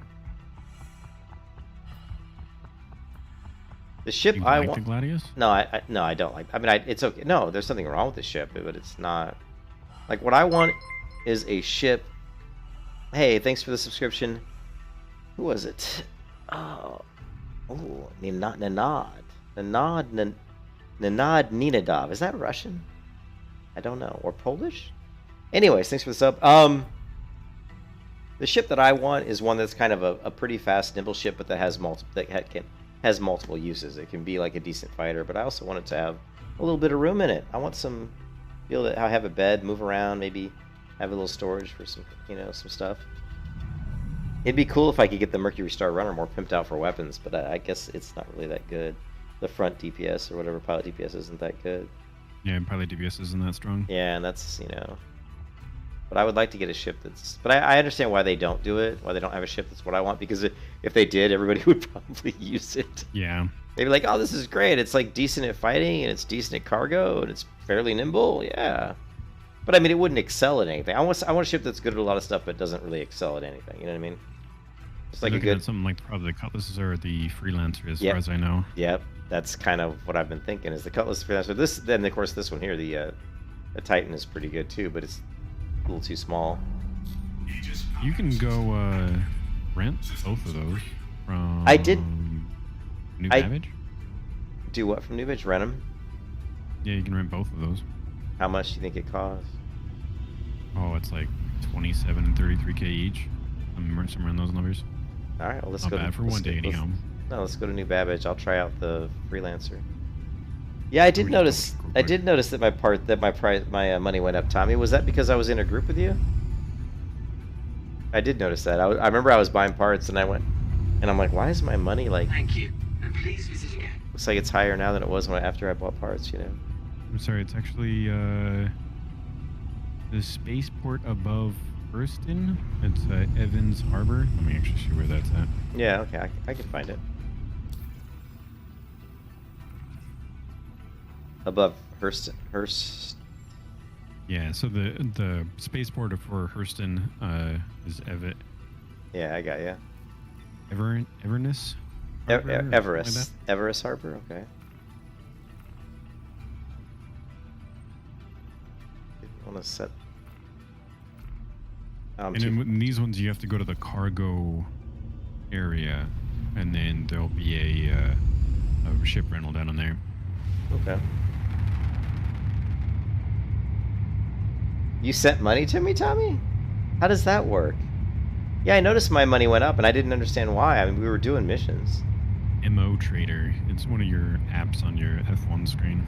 Speaker 1: The ship
Speaker 2: You
Speaker 1: I
Speaker 2: like
Speaker 1: want...
Speaker 2: the Gladius?
Speaker 1: No, I don't like... I mean, it's okay. No, there's something wrong with the ship, but it's not... Like, what I want is a ship... Hey, thanks for the subscription. Who was it? Oh, Nanad. Nanad Ninadov. Is that Russian? I don't know. Or Polish? Anyways, thanks for the sub. The ship that I want is one that's kind of a pretty fast, nimble ship, but that has has multiple uses. It can be like a decent fighter, but I also want it to have a little bit of room in it. I want some, be able to have a bed, move around, maybe have a little storage for some, you know, some stuff. It'd be cool if I could get the Mercury Star Runner more pimped out for weapons, but I guess it's not really that good. The front DPS or whatever pilot DPS isn't that good.
Speaker 2: Yeah, pilot DPS isn't that strong.
Speaker 1: Yeah, and that's, you know... But I would like to get a ship that's... But I understand why they don't do it, why they don't have a ship that's what I want, because if they did, everybody would probably use it.
Speaker 2: Yeah.
Speaker 1: They'd be like, oh, this is great. It's like decent at fighting, and it's decent at cargo, and it's fairly nimble. Yeah. But I mean, it wouldn't excel at anything. I want a ship that's good at a lot of stuff, but doesn't really excel at anything. You know what I mean? It's like a good...
Speaker 2: Something like probably the Cutlasses or the Freelancer, as
Speaker 1: Yep.
Speaker 2: far as I know.
Speaker 1: Yep. That's kind of what I've been thinking, is the Cutlass Freelancer. This, then, of course, this one here, the Titan is pretty good, too, but it's a little too small.
Speaker 2: You can go rent both of those from
Speaker 1: I did...
Speaker 2: New
Speaker 1: I-
Speaker 2: Babbage.
Speaker 1: Do what from New Bitch? Rent them?
Speaker 2: Yeah, you can rent both of those.
Speaker 1: How much do you think it costs?
Speaker 2: Oh, it's like 27 and 33k each. Somewhere in those numbers.
Speaker 1: All right, well, let's
Speaker 2: Not
Speaker 1: go
Speaker 2: bad
Speaker 1: to...
Speaker 2: for
Speaker 1: let's
Speaker 2: one
Speaker 1: go-
Speaker 2: day
Speaker 1: let's-
Speaker 2: anyhow.
Speaker 1: No, let's go to New Babbage. I'll try out the Freelancer. Yeah, I did
Speaker 2: We just
Speaker 1: notice.
Speaker 2: go
Speaker 1: I did notice that my money went up. Tommy, was that because I was in a group with you? I did notice that. I remember I was buying parts and I went, and I'm like, why is my money like?
Speaker 4: Thank you, and please visit again.
Speaker 1: Looks like it's higher now than it was after I bought parts. You know.
Speaker 2: I'm sorry, it's actually the spaceport above Hurston. It's Evans Harbor. Let me actually see where that's at.
Speaker 1: Yeah. Okay. I can find it. Above Hurst.
Speaker 2: Yeah, so the spaceport for Hurston is
Speaker 1: Yeah, I got you.
Speaker 2: Everness. Harbor, or something like
Speaker 1: Everest. Everest Harbor. Okay. I want to set.
Speaker 2: And then in these ones, you have to go to the cargo area, and then there'll be a ship rental down in there.
Speaker 1: Okay. You sent money to me, Tommy? How does that work? Yeah, I noticed my money went up, and I didn't understand why. I mean, we were doing missions.
Speaker 2: MO Trader. It's one of your apps on your F1 screen.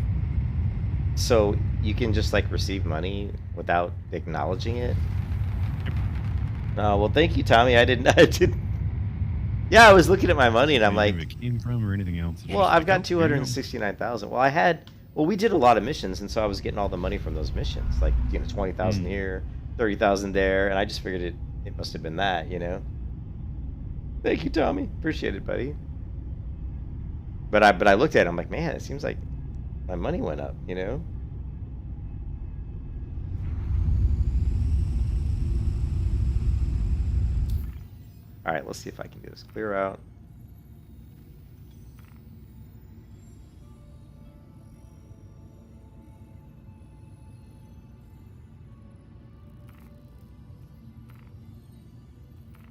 Speaker 1: So you can just like receive money without acknowledging it? Oh, well, thank you, Tommy. I didn't. I did. Yeah, I was looking at my money and I'm like,
Speaker 2: Where it came from or anything else. It's
Speaker 1: well,
Speaker 2: just
Speaker 1: I've
Speaker 2: like,
Speaker 1: got
Speaker 2: oh, here you go.
Speaker 1: 269,000. Well, I had. Well, we did a lot of missions, and so I was getting all the money from those missions, like 20,000 here, 30,000 there, and I just figured it must have been that, Thank you, Tommy. Appreciate it, buddy. But I looked at it. I'm like, man, it seems like my money went up. All right, let's see if I can do this. Clear out.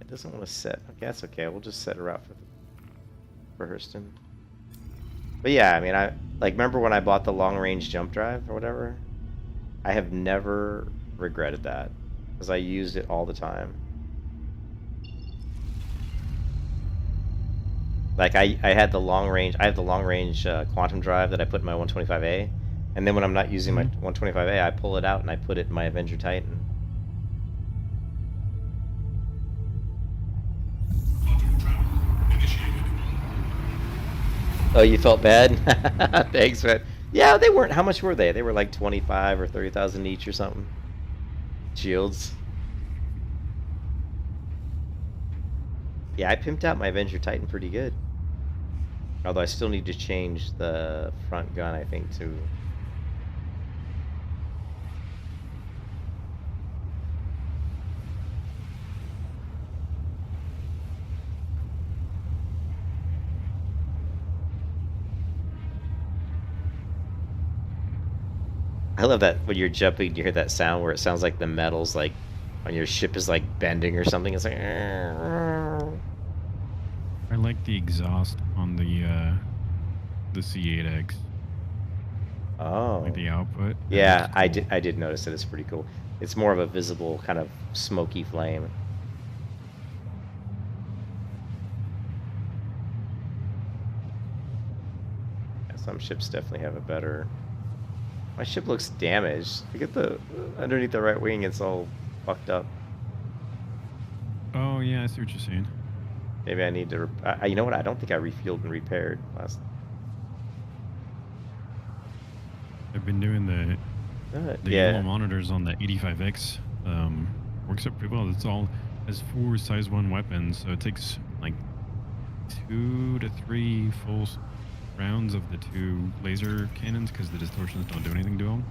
Speaker 1: It doesn't want to set. Okay, that's okay. We'll just set her out for Hurston. But yeah, I mean, I remember when I bought the long range jump drive or whatever. I have never regretted that because I used it all the time. Like I had the long range. I have the long range quantum drive that I put in my 125A, and then when I'm not using my 125A, I pull it out and I put it in my Avenger Titan. Oh, you felt bad? Thanks, man. Yeah, they weren't. How much were they? They were like 25 or 30,000 each or something. Shields. Yeah, I pimped out my Avenger Titan pretty good. Although I still need to change the front gun, I think, too. I love that when you're jumping, you hear that sound where it sounds like the metals, like on your ship is like bending or something. It's like.
Speaker 2: I like the exhaust on the C8X.
Speaker 1: Oh.
Speaker 2: Like the output.
Speaker 1: Yeah,
Speaker 2: cool.
Speaker 1: I did notice it. It's pretty cool. It's more of a visible kind of smoky flame. Yeah, some ships definitely have a better. My ship looks damaged. Look at the underneath the right wing. It's all fucked up.
Speaker 2: Oh yeah, I see what you're saying.
Speaker 1: Maybe I need to. You know what? I don't think I refueled and repaired last.
Speaker 2: I've been doing the
Speaker 1: yeah.
Speaker 2: yellow monitors on the 85X. Works out pretty well. It's all has 4 size 1 weapons, so it takes like 2 to 3 full rounds of the 2 laser cannons because the distortions don't do anything to them.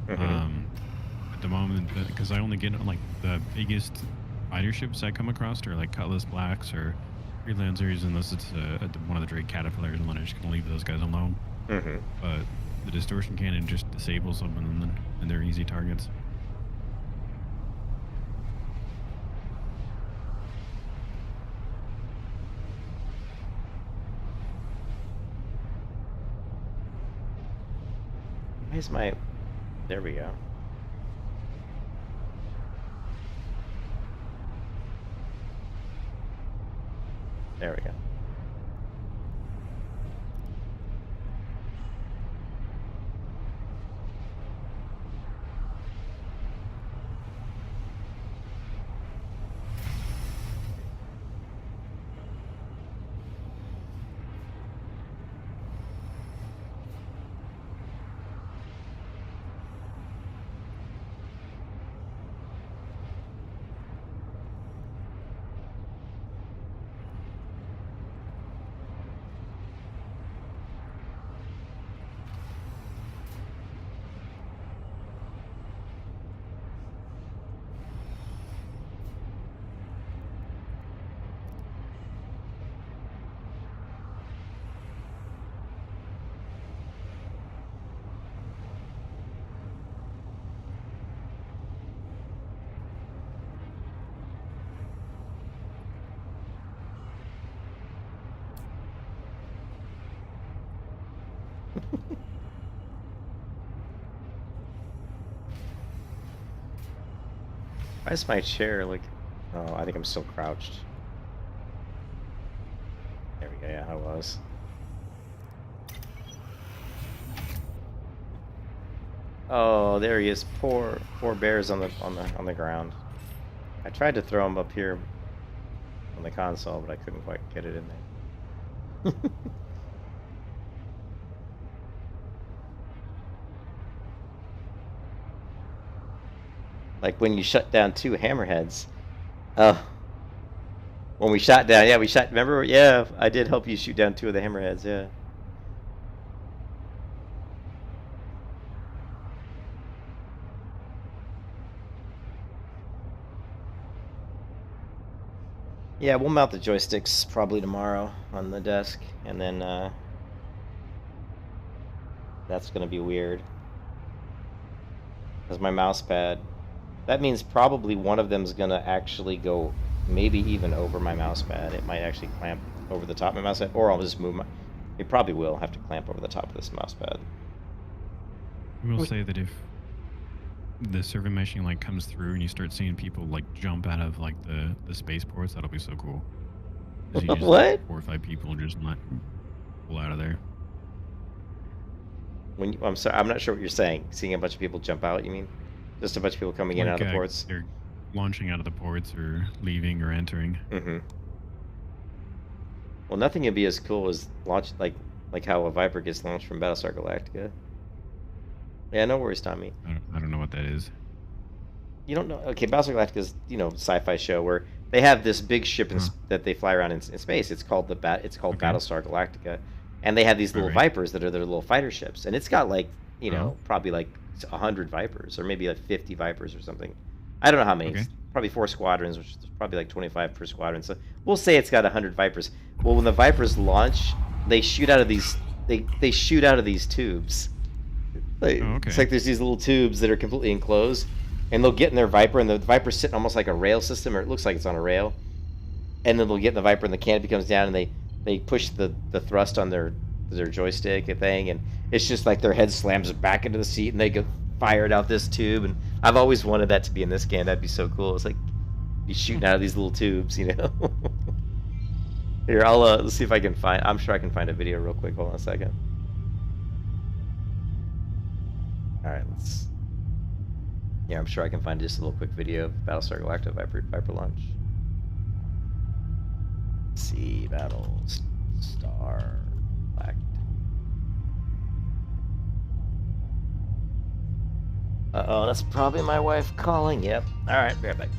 Speaker 2: At the moment, because I only get like the biggest fighter ships I come across are like Cutlass Blacks or Freelancers, unless it's one of the Drake Caterpillars, and then I'm just gonna leave those guys alone. But the distortion cannon just disables them, and they're easy targets.
Speaker 1: Where's my? There we go. There we go. Why is my chair like? Oh, I think I'm still crouched. There we go. Yeah, I was. Oh, there he is. Poor bears on the ground. I tried to throw him up here on the console, but I couldn't quite get it in there. Like when you shut down 2 hammerheads. Oh. When we shot down, yeah, we shot, remember? Yeah, I did help you shoot down 2 of the hammerheads, yeah. Yeah, we'll mount the joysticks probably tomorrow on the desk, and then that's gonna be weird. Because my mouse pad, that means probably one of them's gonna actually go maybe even over my mouse pad. It might actually clamp over the top of my mouse pad, or I'll just move my... It probably will have to clamp over the top of this mouse pad.
Speaker 2: I will say that if the server meshing like comes through and you start seeing people like jump out of like the spaceports, that'll be so cool. 'Cause you just,
Speaker 1: What?
Speaker 2: like, 4 or 5 people just not pull out of there.
Speaker 1: When you, I'm sorry, I'm not sure what you're saying. Seeing a bunch of people jump out, you mean? Just a bunch of people coming in and out of the ports?
Speaker 2: They're launching out of the ports or leaving or entering.
Speaker 1: Mm-hmm. Well, nothing would be as cool as launch like how a Viper gets launched from Battlestar Galactica. Yeah, no worries, Tommy.
Speaker 2: I don't know what that is.
Speaker 1: You don't know? Okay, Battlestar Galactica is, you know, sci-fi show where they have this big ship that they fly around in space. It's called Battlestar Galactica, and they have these little Vipers that are their little fighter ships, and it's got like, you know, probably like 100 Vipers or maybe like 50 Vipers or something. I don't know how many.
Speaker 2: Okay.
Speaker 1: Probably 4 squadrons, which is probably like 25 per squadron. So we'll say it's got 100 Vipers. Well, when the Vipers launch, they shoot out of these. They shoot out of these tubes. Like, it's like there's these little tubes that are completely enclosed, and they'll get in their Viper, and the Viper's sitting almost like a rail system, or it looks like it's on a rail. And then they'll get in the Viper, and the canopy comes down, and they push the thrust on their joystick thing, and it's just like their head slams back into the seat, and they go fired out this tube. And I've always wanted that to be in this game. That'd be so cool. It's like be shooting out of these little tubes, you know. Here, I'll let's see if I can find. I'm sure I can find a video real quick. Hold on a second. All right, let's. Yeah, I'm sure I can find just a little quick video of Battlestar Galactica Viper launch. Let's see, Battlestar Galactica. Uh-oh, that's probably my wife calling. Yep. All right, be right back.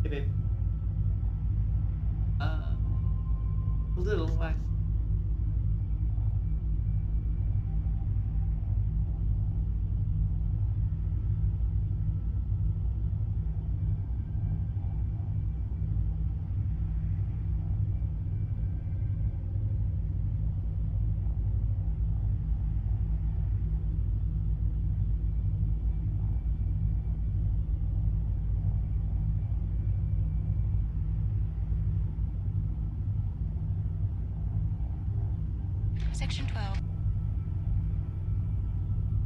Speaker 1: Hey, babe. A little wax.
Speaker 5: Section 12.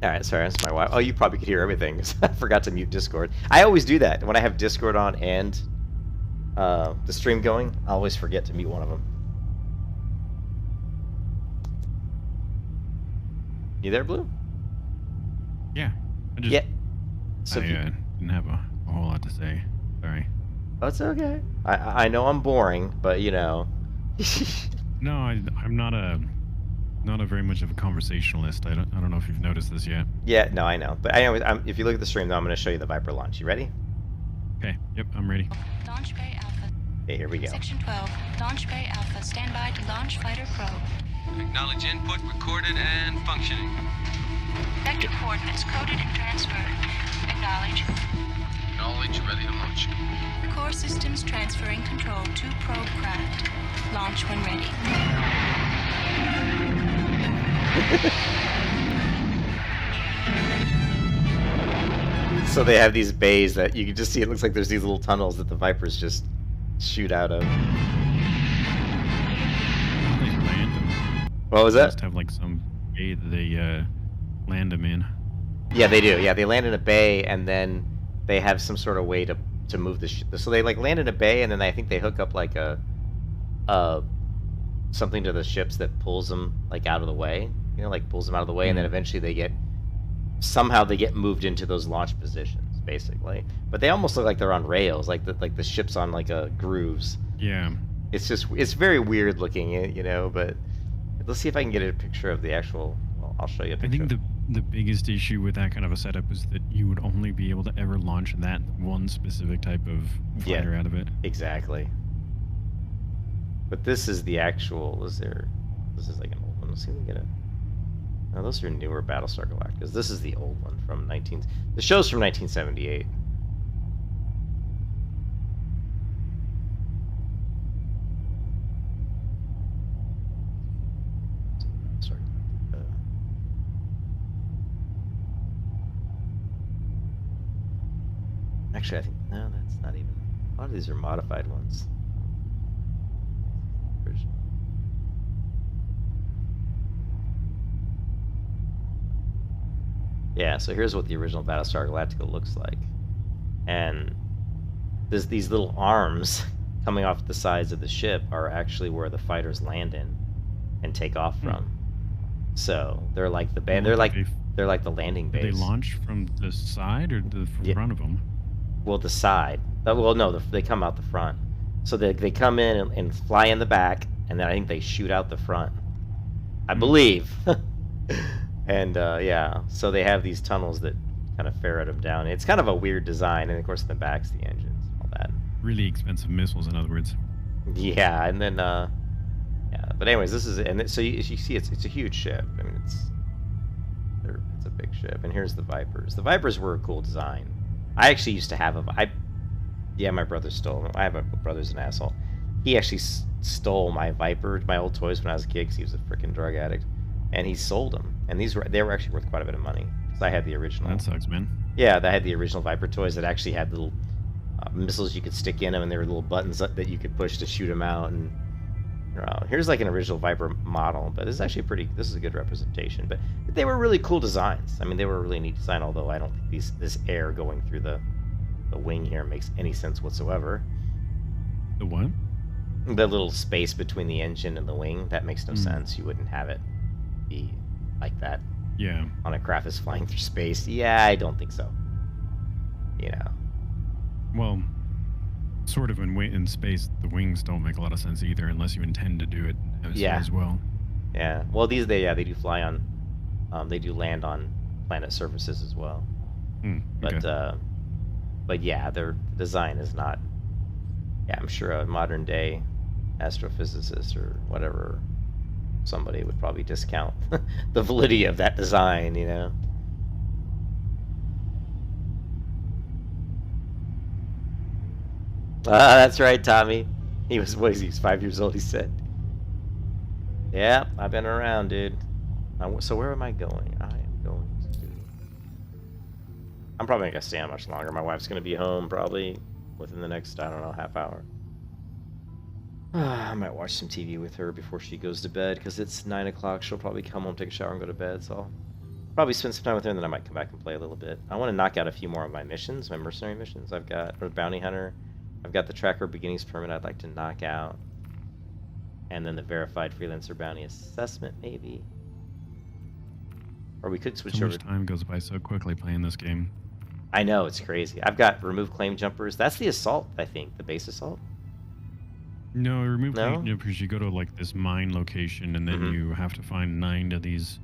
Speaker 1: Alright, sorry, that's my wife. Oh, you probably could hear everything, because I forgot to mute Discord. I always do that. When I have Discord on and the stream going, I always forget to mute one of them. You there, Blue?
Speaker 2: Yeah.
Speaker 1: Yeah. So
Speaker 2: I didn't have a whole lot to say. Sorry.
Speaker 1: That's okay. I know I'm boring, but you know.
Speaker 2: No, I'm not a very much of a conversationalist. I don't know if you've noticed this yet.
Speaker 1: Yeah, no, I know. But if you look at the stream, though, I'm going to show you the Viper launch. You ready?
Speaker 2: Okay. Yep, I'm ready.
Speaker 5: Launch Bay Alpha.
Speaker 1: Okay, here we go.
Speaker 5: Section 12. Launch Bay Alpha. Stand by to launch fighter probe.
Speaker 6: Acknowledge input recorded and functioning.
Speaker 5: Vector coordinates coded and transferred. Acknowledge.
Speaker 6: Acknowledge, ready to launch.
Speaker 5: Core systems transferring control to probe craft. Launch when ready.
Speaker 1: So they have these bays that you can just see. It looks like there's these little tunnels that the Vipers just shoot out of.
Speaker 2: They land them.
Speaker 1: What was
Speaker 2: They
Speaker 1: that?
Speaker 2: must have like some bay that they land them in.
Speaker 1: Yeah, they do. Yeah, they land in a bay, and then they have some sort of way to move the ship. So they like land in a bay, and then I think they hook up like a something to the ships that pulls them like out of the way. You know, like pulls them out of the way, and then eventually they get moved into those launch positions, basically. But they almost look like they're on rails, like the ships on like grooves.
Speaker 2: Yeah.
Speaker 1: It's very weird looking, you know. But let's see if I can get a picture of the actual. Well, I'll show you a picture.
Speaker 2: I think the biggest issue with that kind of a setup is that you would only be able to ever launch that one specific type of fighter out of it.
Speaker 1: Exactly. But this is the actual. This is like an old one. Let's see if we can get it. No, those are newer Battlestar Galacticas. This is the old one from The show's from 1978. Sorry. Actually, I think no, that's not even. A lot of these are modified ones. Original. Yeah, so here's what the original Battlestar Galactica looks like. And there's these little arms coming off the sides of the ship are actually where the fighters land in and take off from. So they're like the band. They're like the landing base.
Speaker 2: Do they launch from the side or the front of them?
Speaker 1: Well, the side. Well, no, they come out the front. So they come in and fly in the back, and then I think they shoot out the front. I believe. And yeah, so they have these tunnels that kind of ferret them down. It's kind of a weird design, and of course in the back's the engines, all that.
Speaker 2: Really expensive missiles, in other words.
Speaker 1: Yeah, and then yeah. But anyways, this is so you see it's a huge ship. I mean it's a big ship. And here's the Vipers. The Vipers were a cool design. I actually used to have my brother stole them. I have a brother's an asshole. He actually stole my Viper, my old toys when I was a kid, because he was a freaking drug addict. And he sold them, and they were actually worth quite a bit of money. Because I had the original.
Speaker 2: That sucks, man.
Speaker 1: Yeah, I had the original Viper toys that actually had little missiles you could stick in them, and there were little buttons that you could push to shoot them out. And here's like an original Viper model, but this is actually this is a good representation. But they were really cool designs. I mean, they were a really neat design. Although I don't think this air going through the wing here makes any sense whatsoever.
Speaker 2: The what?
Speaker 1: The little space between the engine and the wing, that makes no sense. You wouldn't have it be like that.
Speaker 2: Yeah.
Speaker 1: On a craft that's flying through space. Yeah, I don't think so. You know.
Speaker 2: Well, sort of in space, the wings don't make a lot of sense either, unless you intend to do it as well.
Speaker 1: Yeah. Well, they do fly on. They do land on planet surfaces as well.
Speaker 2: Okay.
Speaker 1: But yeah, their design is not. Yeah, I'm sure a modern day astrophysicist or whatever, somebody would probably discount the validity of that design, you know. That's right, Tommy. He was 5 years old, he said. Yeah, I've been around, dude. So where am I going? I am going to... I'm probably not going to stay on much longer. My wife's going to be home probably within the next, I don't know, half hour. I might watch some TV with her before she goes to bed, because it's 9 o'clock. She'll probably come home, take a shower, and go to bed, so I'll probably spend some time with her, and then I might come back and play a little bit. I want to knock out a few more of my missions, my mercenary missions. I've got Bounty Hunter. I've got the Tracker Beginnings Permit I'd like to knock out. And then the Verified Freelancer Bounty Assessment, maybe. Or we could switch
Speaker 2: so
Speaker 1: over.
Speaker 2: much time goes by so quickly playing this game.
Speaker 1: I know, it's crazy. I've got Remove Claim Jumpers. That's the Assault, I think. The base Assault?
Speaker 2: No, remove claim jumpers. You go to like this mine location, and then you have to find 9 of these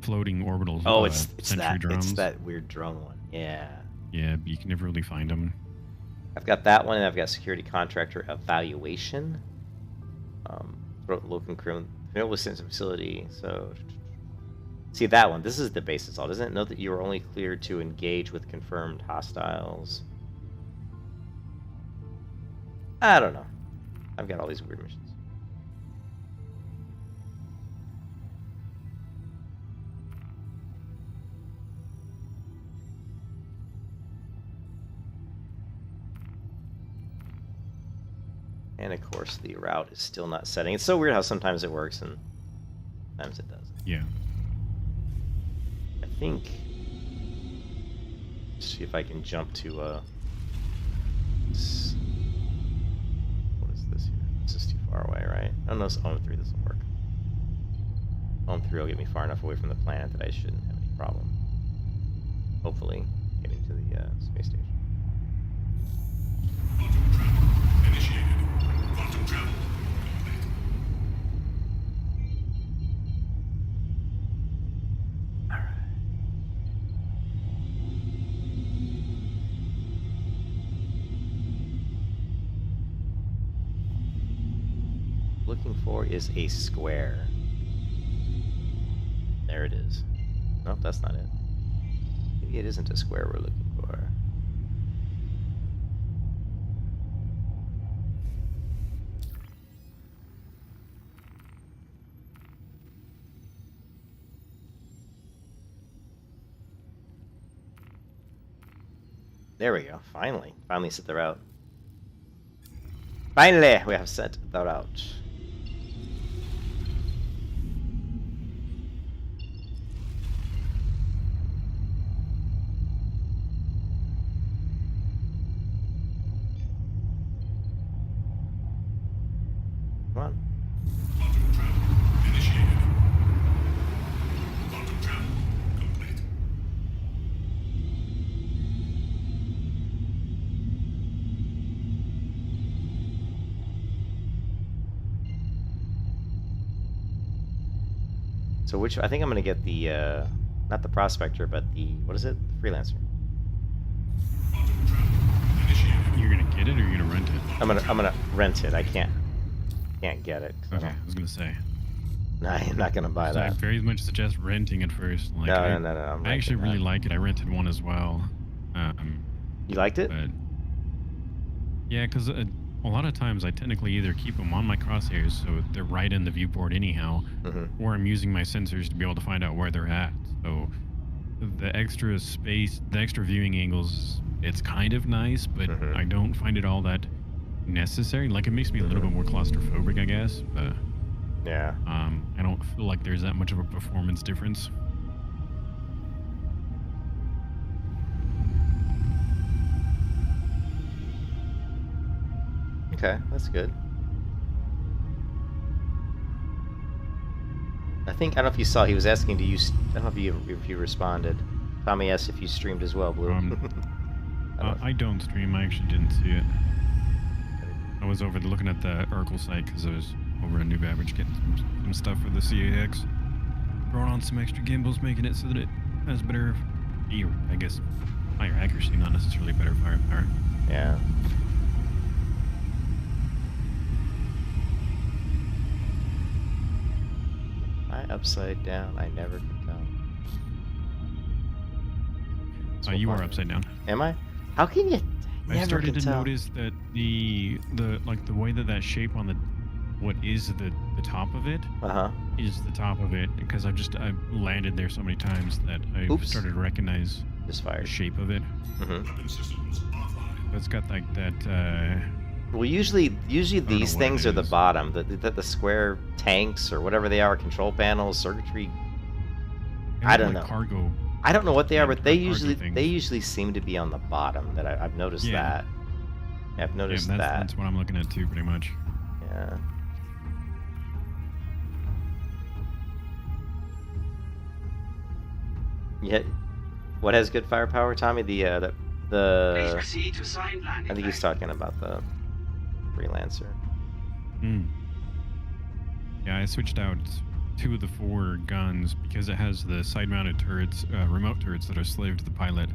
Speaker 2: floating orbitals.
Speaker 1: Oh, it's
Speaker 2: drones.
Speaker 1: It's that weird drone one. Yeah.
Speaker 2: Yeah, but you can never really find them.
Speaker 1: I've got that one, and I've got Security Contractor Evaluation. Local criminal facility. So, see that one. This is the base assault. Doesn't it note that you are only cleared to engage with confirmed hostiles? I don't know. I've got all these weird missions. And of course, the route is still not setting. It's so weird how sometimes it works and sometimes it doesn't.
Speaker 2: Yeah.
Speaker 1: I think. Let's see if I can jump to. What is this here? This is too far away, right? Oh no, 3. This will work. Home 3 will get me far enough away from the planet that I shouldn't have any problem. Hopefully, getting to the space station.
Speaker 7: Quantum travel initiated. Quantum travel complete.
Speaker 1: Alright. Looking for is a square. There it is. Nope, that's not it. Maybe it isn't a square we're looking for. There we go. Finally. Finally set the route. Finally, we have set the route. Come on.
Speaker 7: Quantum travel initiated. Quantum travel complete.
Speaker 1: So which I think I'm gonna get the not the prospector, but the what is it? The freelancer.
Speaker 7: Quantum travel initiated.
Speaker 2: You're gonna get it or you're gonna rent it?
Speaker 1: I'm gonna rent it. I can't get it. 'Cause
Speaker 2: Okay, I was gonna say.
Speaker 1: I'm not gonna buy
Speaker 2: So I
Speaker 1: that.
Speaker 2: very much suggest renting it first. Like,
Speaker 1: No.
Speaker 2: I
Speaker 1: I'm
Speaker 2: actually
Speaker 1: renting
Speaker 2: really
Speaker 1: that.
Speaker 2: like it. I rented one as well.
Speaker 1: You liked it?
Speaker 2: But yeah, because a lot of times I technically either keep them on my crosshairs, so they're right in the viewport anyhow,
Speaker 1: Mm-hmm.
Speaker 2: or I'm using my sensors to be able to find out where they're at. So the extra space, the extra viewing angles, it's kind of nice, but
Speaker 1: Mhm.
Speaker 2: I don't find it all that necessary. Like, it makes me a little bit more claustrophobic, I guess, but
Speaker 1: Yeah.
Speaker 2: I don't feel like there's that much of a performance difference.
Speaker 1: Okay, that's good. I don't know if you saw, he was asking, I don't know if you responded. Tommy asked if you streamed as well, Blue.
Speaker 2: I don't stream. I actually didn't see it. I was over looking at the Urkel site because I was over in New Babbage getting some stuff for the CAX. Throwing on some extra gimbals, making it so that it has better, I guess, higher accuracy, not necessarily better firepower.
Speaker 1: Yeah. Am I upside down? I never can tell. So
Speaker 2: You are
Speaker 1: far.
Speaker 2: upside down.
Speaker 1: Am I? How can you never
Speaker 2: I started
Speaker 1: can
Speaker 2: to
Speaker 1: tell?
Speaker 2: notice that the way that shape on the what is the top of it
Speaker 1: Uh-huh.
Speaker 2: is the top of it, because I've landed there so many times that I've
Speaker 1: Oops.
Speaker 2: started to recognize
Speaker 1: Just
Speaker 2: the
Speaker 1: fired.
Speaker 2: shape of it.
Speaker 1: Mm-hmm.
Speaker 7: Weapon systems offline.
Speaker 2: It's got like that.
Speaker 1: Well, usually
Speaker 2: know
Speaker 1: these
Speaker 2: what
Speaker 1: things
Speaker 2: it
Speaker 1: are the
Speaker 2: is.
Speaker 1: bottom. The square tanks or whatever they are, control panels, circuitry. I don't know.
Speaker 2: Cargo.
Speaker 1: I don't know what they are,
Speaker 2: Yeah,
Speaker 1: but they
Speaker 2: cargo things.
Speaker 1: usually seem to be on the bottom. I've noticed
Speaker 2: Yeah.
Speaker 1: that. I've
Speaker 2: Yeah,
Speaker 1: noticed
Speaker 2: that's,
Speaker 1: that.
Speaker 2: that's what I'm looking at too, pretty much.
Speaker 1: Yeah. Yeah. What has good firepower, Tommy?
Speaker 4: Please
Speaker 1: The
Speaker 4: proceed to assigned landing.
Speaker 1: I think he's
Speaker 4: line.
Speaker 1: talking about the freelancer.
Speaker 2: Yeah, I switched out 2 of the 4 guns because it has the side-mounted turrets, remote turrets that are slave to the pilot.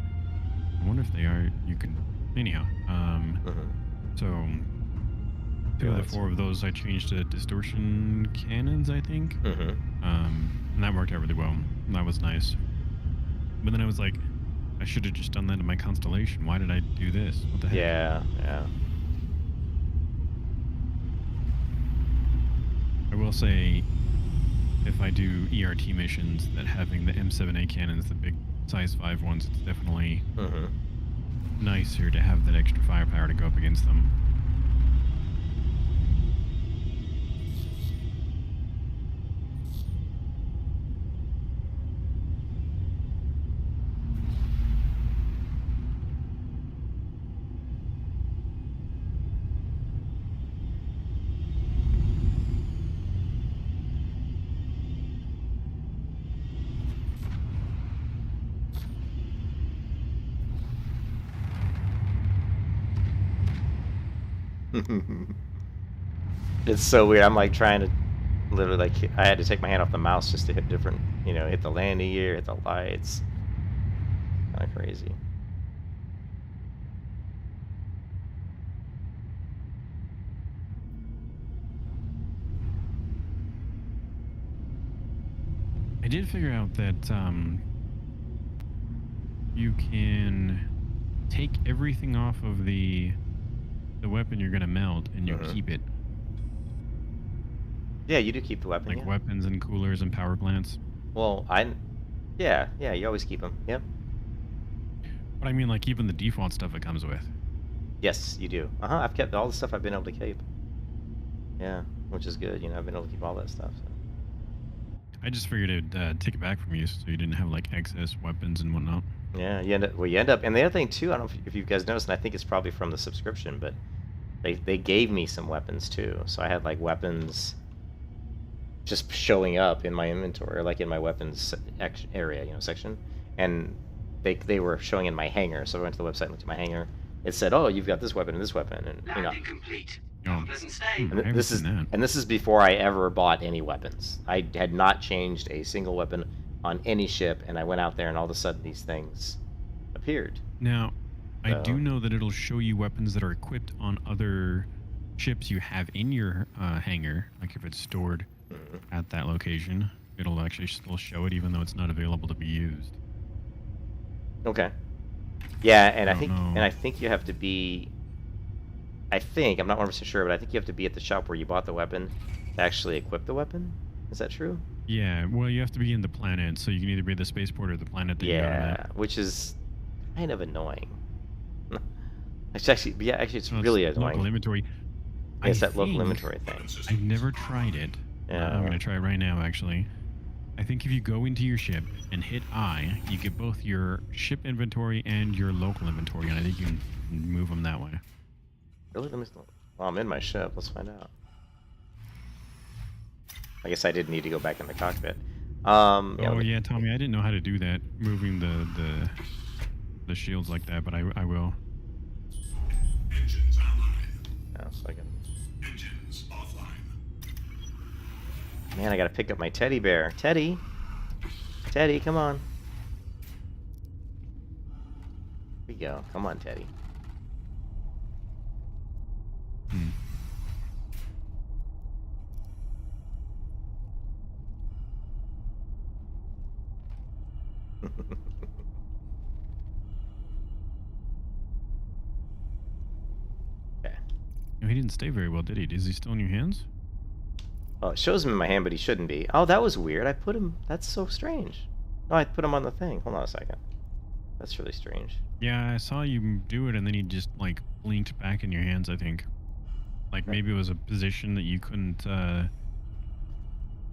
Speaker 2: I wonder if they are. You can. Anyhow,
Speaker 1: Mm-hmm.
Speaker 2: so 2 of the
Speaker 1: Freelancer.
Speaker 2: 4 of those I changed to distortion cannons, I think.
Speaker 1: Mm-hmm.
Speaker 2: And that worked out really well. And that was nice. But then I was like, I should have just done that in my constellation. Why did I do this? What the heck?
Speaker 1: Yeah.
Speaker 2: I will say, if I do ERT missions, that having the M7A cannons, the big size 5 ones, it's definitely
Speaker 1: Mm-hmm.
Speaker 2: nicer to have that extra firepower to go up against them.
Speaker 1: It's so weird. I'm like trying to literally like I had to take my hand off the mouse just to hit different, you know, hit the landing gear, hit the lights. Kind of crazy.
Speaker 2: I did figure out that you can take everything off of the weapon you're gonna melt, and you keep it.
Speaker 1: Yeah, you do keep the weapon.
Speaker 2: Like
Speaker 1: Yeah.
Speaker 2: weapons and coolers and power plants.
Speaker 1: Well, yeah, you always keep them. Yep.
Speaker 2: But I mean, like even the default stuff it comes with.
Speaker 1: Yes, you do. I've kept all the stuff I've been able to keep. Yeah, which is good. You know, I've been able to keep all that stuff. So.
Speaker 2: I just figured it'd take it back from you, so you didn't have like excess weapons and whatnot.
Speaker 1: Yeah, you end up, and the other thing too. I don't know if you guys noticed, and I think it's probably from the subscription, but they gave me some weapons too. So I had like weapons just showing up in my inventory, like in my weapons area, you know, section, and they were showing in my hangar. So I went to the website and looked at my hangar. It said, "Oh, you've got this weapon and this weapon," and you know.
Speaker 4: Landing complete.
Speaker 2: Oh.
Speaker 4: Have a pleasant stay.
Speaker 1: And this is before I ever bought any weapons. I had not changed a single weapon on any ship, and I went out there, and all of a sudden these things appeared.
Speaker 2: Now, I
Speaker 1: So-
Speaker 2: do know that it'll show you weapons that are equipped on other ships you have in your hangar. Like if it's stored at that location, it'll actually still show it, even though it's not available to be used.
Speaker 1: Okay. Yeah, and
Speaker 2: I
Speaker 1: I
Speaker 2: don't
Speaker 1: think
Speaker 2: know.
Speaker 1: I think you have to be. I'm not 100% sure, but I think you have to be at the shop where you bought the weapon to actually equip the weapon. Is that true?
Speaker 2: Yeah, well, you have to be in the planet, so you can either be the spaceport or the planet that you got on
Speaker 1: Yeah,
Speaker 2: that.
Speaker 1: which is kind of annoying. It's actually, it's
Speaker 2: So
Speaker 1: really
Speaker 2: it's local
Speaker 1: annoying.
Speaker 2: inventory.
Speaker 1: It's
Speaker 2: I
Speaker 1: that local
Speaker 2: think-
Speaker 1: inventory thing.
Speaker 7: Weapon
Speaker 2: I've
Speaker 7: systems.
Speaker 2: never tried it.
Speaker 1: Yeah.
Speaker 2: I'm going to try it right now, actually. I think if you go into your ship and hit I, you get both your ship inventory and your local inventory, and I think you can move them that way.
Speaker 1: Really? Well, I'm in my ship. Let's find out. I guess I did need to go back in the cockpit.
Speaker 2: Oh yeah, Tommy, I didn't know how to do that, moving the shields like that, but I will.
Speaker 7: Engines online.
Speaker 1: Yeah, so I can...
Speaker 7: Engines offline.
Speaker 1: Man, I gotta pick up my teddy bear. Teddy, come on. Here we go. Come on, Teddy.
Speaker 2: Hmm.
Speaker 1: Okay.
Speaker 2: No, he didn't stay very well, did he? Is he still in your hands?
Speaker 1: Oh, it shows him in my hand, but he shouldn't be. Oh, that was weird. I put him... That's so strange. No, I put him on the thing. Hold on a second. That's really strange.
Speaker 2: Yeah, I saw you do it, and then he just like blinked back in your hands. I think, like maybe it was a position that you couldn't,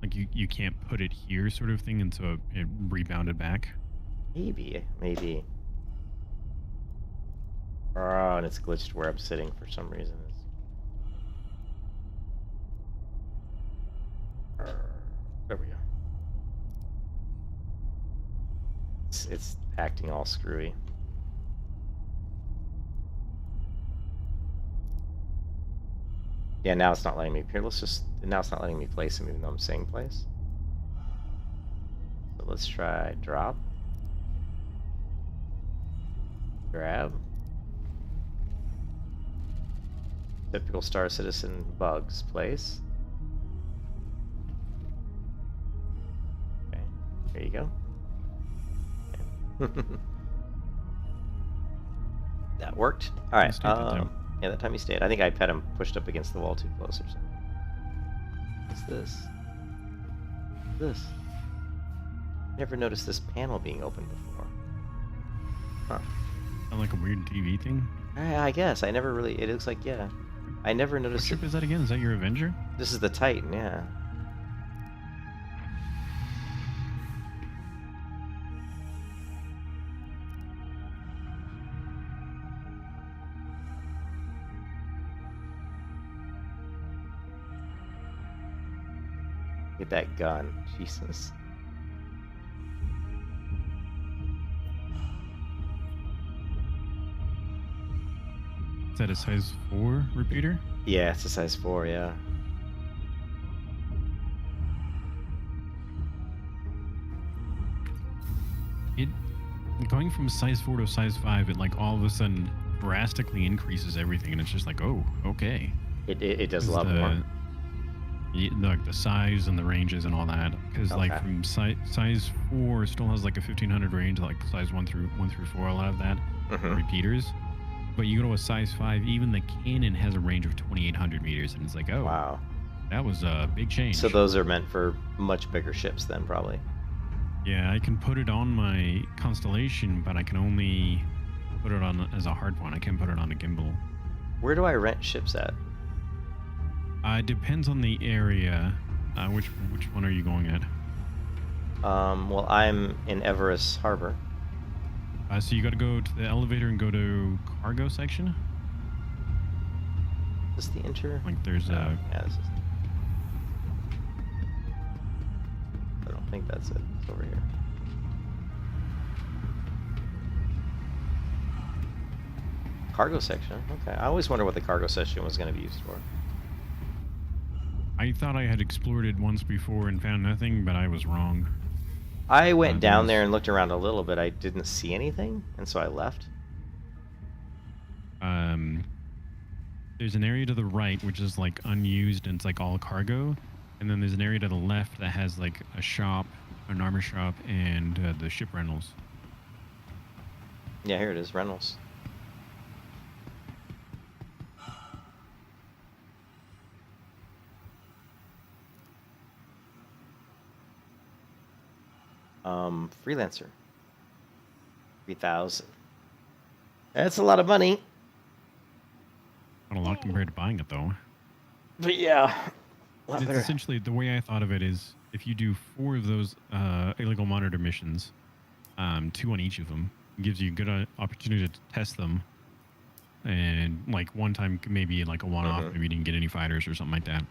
Speaker 2: like you can't put it here, sort of thing, and so it rebounded back.
Speaker 1: Maybe. Oh, and it's glitched where I'm sitting for some reason. There we go. It's acting all screwy. Yeah, now it's not letting me. Here, now it's not letting me place him, even though I'm saying place. So let's try drop. Grab. Typical Star Citizen bugs. Place. Okay, here you go. Okay. That worked. All right.
Speaker 2: Stayed that time.
Speaker 1: Yeah, that time he stayed. I think I had him pushed up against the wall too close or something. What's this? What's this? Never noticed this panel being open before. Huh.
Speaker 2: Sound like a weird TV thing.
Speaker 1: I guess I never really. It looks like yeah. I never
Speaker 2: What
Speaker 1: noticed.
Speaker 2: ship is that again? Is that your Avenger?
Speaker 1: This is the Titan, yeah. Get that gun, Jesus.
Speaker 2: Is that a size 4 repeater?
Speaker 1: Yeah, it's a size 4, yeah.
Speaker 2: It going from size 4 to size 5, it like all of a sudden drastically increases everything, and it's just like, oh, okay.
Speaker 1: It does a
Speaker 2: 'Cause
Speaker 1: lot more.
Speaker 2: Like the size and the ranges and all that, because like
Speaker 1: Okay.
Speaker 2: from size 4 still has like a 1500 range, like size 1 through 4 will have that
Speaker 1: Mhm.
Speaker 2: repeaters. But you go to a size 5, even the Canon has a range of 2800 meters, and it's like, oh,
Speaker 1: Wow.
Speaker 2: that was a big change.
Speaker 1: So those are meant for much bigger ships then, probably.
Speaker 2: Yeah, I can put it on my Constellation, but I can only put it on as a hard point. I can't put it on a gimbal.
Speaker 1: Where do I rent ships at?
Speaker 2: It depends on the area. Which one are you going at?
Speaker 1: Well, I'm in Everest Harbor.
Speaker 2: So you got to go to the elevator and go to cargo section.
Speaker 1: Is this the inter?
Speaker 2: Like there's a
Speaker 1: Yeah, this is. I don't think that's it. It's over here. Cargo section. Okay. I always wonder what the cargo section was going to be used for.
Speaker 2: I thought I had explored it once before and found nothing, but I was wrong.
Speaker 1: I went down
Speaker 2: there's-
Speaker 1: there and looked around a little bit. I didn't see anything, and so I left.
Speaker 2: There's an area to the right which is like unused and it's like all cargo, and then there's an area to the left that has like a shop, an armor shop, and the ship rentals.
Speaker 1: Yeah, here it is. Reynolds. Freelancer. 3,000. That's a lot of money.
Speaker 2: Not a lot compared to buying it though.
Speaker 1: But yeah, a lot
Speaker 2: It's
Speaker 1: better.
Speaker 2: essentially, the way I thought of it is if you do 4 of those illegal monitor missions, 2 on each of them, it gives you a good opportunity to test them. And like one time, maybe like a one-off, maybe you didn't get any fighters or something like that.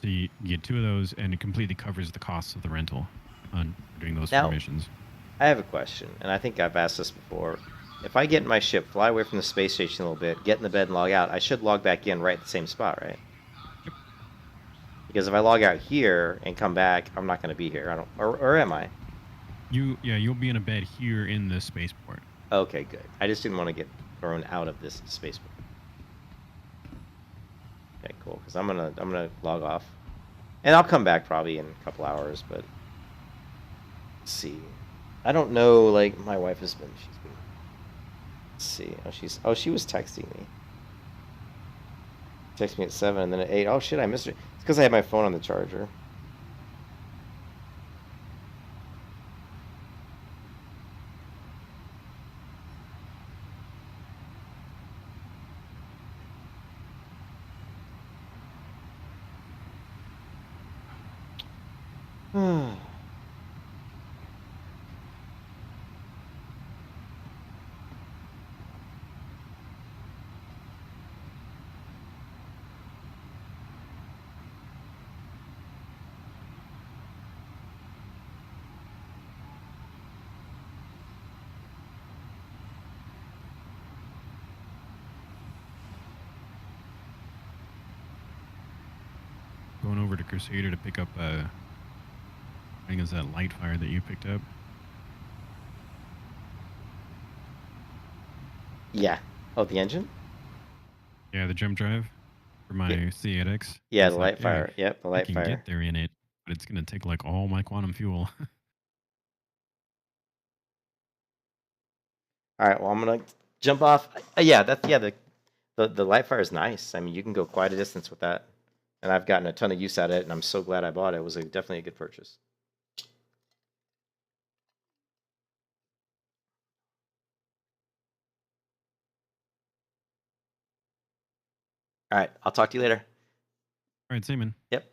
Speaker 2: So you get 2 of those, and it completely covers the costs of the rental on doing those 4
Speaker 1: Now-
Speaker 2: missions.
Speaker 1: I have a question, and I think I've asked this before. If I get in my ship, fly away from the space station a little bit, get in the bed and log out, I should log back in right at the same spot, right?
Speaker 2: Yep.
Speaker 1: Because if I log out here and come back, I'm not going to be here. I don't, or am I?
Speaker 2: You'll be in a bed here in the spaceport.
Speaker 1: Okay, good. I just didn't want to get thrown out of this spaceport. Okay, cool. Because I'm gonna log off, and I'll come back probably in a couple hours. But let's see. I don't know. Like my wife has been. She's been. Let's see. She was texting me. Texted me at 7 and then at 8. Oh shit, I missed her. It's because I had my phone on the charger.
Speaker 2: Going over to Crusader to pick up I think it's that light fire that you picked up.
Speaker 1: Yeah. Oh, the engine?
Speaker 2: Yeah, the jump drive for my C8X.
Speaker 1: Yeah,
Speaker 2: It's
Speaker 1: the
Speaker 2: like,
Speaker 1: light fire. Yep, the
Speaker 2: I
Speaker 1: light
Speaker 2: can
Speaker 1: fire.
Speaker 2: get there in it, but it's gonna take like all my quantum fuel.
Speaker 1: All right. Well, I'm gonna jump off. Yeah, the light fire is nice. I mean, you can go quite a distance with that, and I've gotten a ton of use out of it, and I'm so glad I bought it. It was definitely a good purchase. All right. I'll talk to you later.
Speaker 2: All right, Simon.
Speaker 1: Yep.